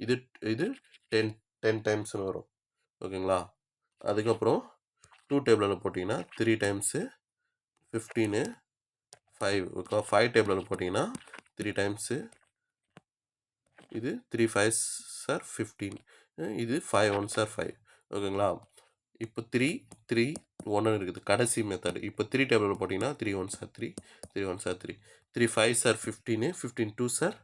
இது இது 10 டைம்ஸ்னு வரும் ஓகேங்களா. அதுக்கப்புறம் 2 டேபிளில் போட்டிங்கன்னா 3 டைம்ஸு 15 5 ஓகே 5 டேபிளில் போட்டிங்கன்னா 3 டைம்ஸு இது 3 5s are 15 இது 5 1s are 5 ஓகேங்களா. இப்போ 3 3 1 இருக்குது கடைசி மெத்தட். இப்போ 3 டேபிளில் போட்டிங்கன்னா 3 1s are 3 3 1s are 3 3 5s are 15 15 2s are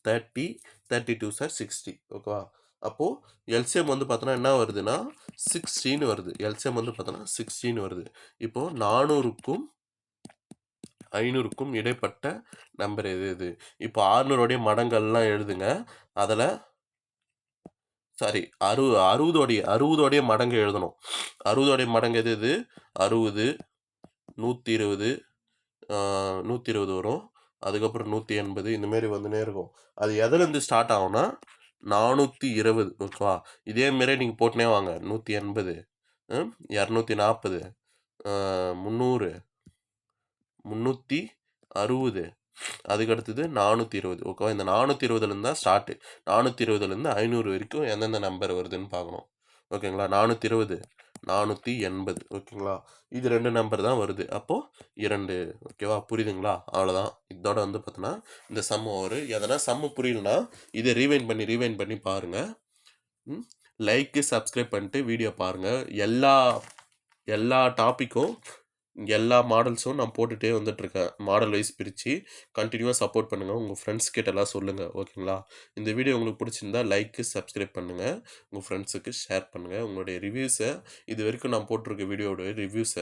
30 32s are 60 ஓகேவா. அப்போது எல்சிஎம் வந்து பார்த்தோன்னா என்ன வருதுன்னா 16 வருது. எல்சிஎம் வந்து பார்த்தோன்னா 16 வருது. இப்போது 400க்கும் 500க்கும் இடைப்பட்ட நம்பர் எது. இப்போ 600ோடைய மடங்கள்லாம் எழுதுங்க. அதில் சாரி 60ோடைய மடங்கு எழுதணும். 60ோடைய மடங்கு எது 60 120 120 வரும். அதுக்கப்புறம் 180 இந்தமாரி வந்துனே இருக்கும். அது எதுலேருந்து ஸ்டார்ட் ஆகும்னா 420 ஓகேவா. இதேமாரி நீங்கள் போட்டுனே வாங்க 180 240 300 360 அதுக்கடுத்தது 420 ஓகேவா. இந்த 420லேருந்து தான் ஸ்டார்ட்டு. 420லேருந்து 500 வரைக்கும் எந்தெந்த நம்பர் வருதுன்னு பார்க்கணும் ஓகேங்களா. 420 480 ஓகேங்களா. இது 2 நம்பர் தான் வருது. அப்போது 2 ஓகேவா. புரியுதுங்களா. அவ்வளோதான். இதோட வந்து பார்த்தோன்னா இந்த சம் ஒரு எதனா சம்மு புரியலனா இதை ரீவைண்ட் பண்ணி பாருங்கள். லைக்கு சப்ஸ்கிரைப் பண்ணிட்டு வீடியோ பாருங்கள். எல்லா டாப்பிக்கும் எல்லா மாடல்ஸும் நான் போட்டுட்டே வந்துட்டுருக்கேன். மாடல் வைஸ் பிரிச்சு. கன்டினியூவா சப்போர்ட் பண்ணுங்க. உங்க ஃப்ரெண்ட்ஸ் கிட்டலாம் சொல்லுங்க. ஓகேங்களா? இந்த வீடியோ உங்களுக்கு புடிச்சிருந்தா லைக்கு, சப்ஸ்கிரைப் பண்ணுங்க. உங்க ஃப்ரெண்ட்ஸுக்கு ஷேர் பண்ணுங்க. உங்களுடைய ரிவ்யூஸ இதுவரைக்கும் நான் போட்டிருக்க வீடியோவோட ரிவ்யூஸ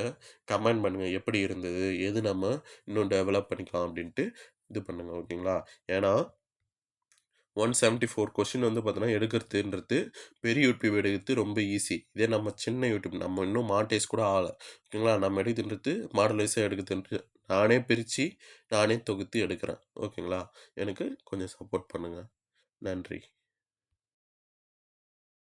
கமெண்ட் பண்ணுங்க. எப்படி இருந்தது? எது நம்ம இன்னும் டெவலப் பண்ணிக்கலாம் அப்டின்ட்டு இது பண்ணுங்க. ஓகேங்களா? ஏன்னா 174 கொஸ்டின் வந்து பார்த்தீங்கன்னா, எடுக்கிறதுன்றது பெரிய யூடியூப் எடுக்கிறது ரொம்ப ஈஸி. இதே நம்ம சின்ன யூடியூப் நம்ம இன்னும் மானிடைஸ் கூட ஆகல. ஓகேங்களா? நம்ம எடுக்குதுன்றது மாடல் வைஸா எடுக்குதுன்ட்டு நானே பிரிச்சு, நானே தொகுத்து எடுக்கிறேன். ஓகேங்களா? எனக்கு கொஞ்சம் சப்போர்ட் பண்ணுங்க. நன்றி.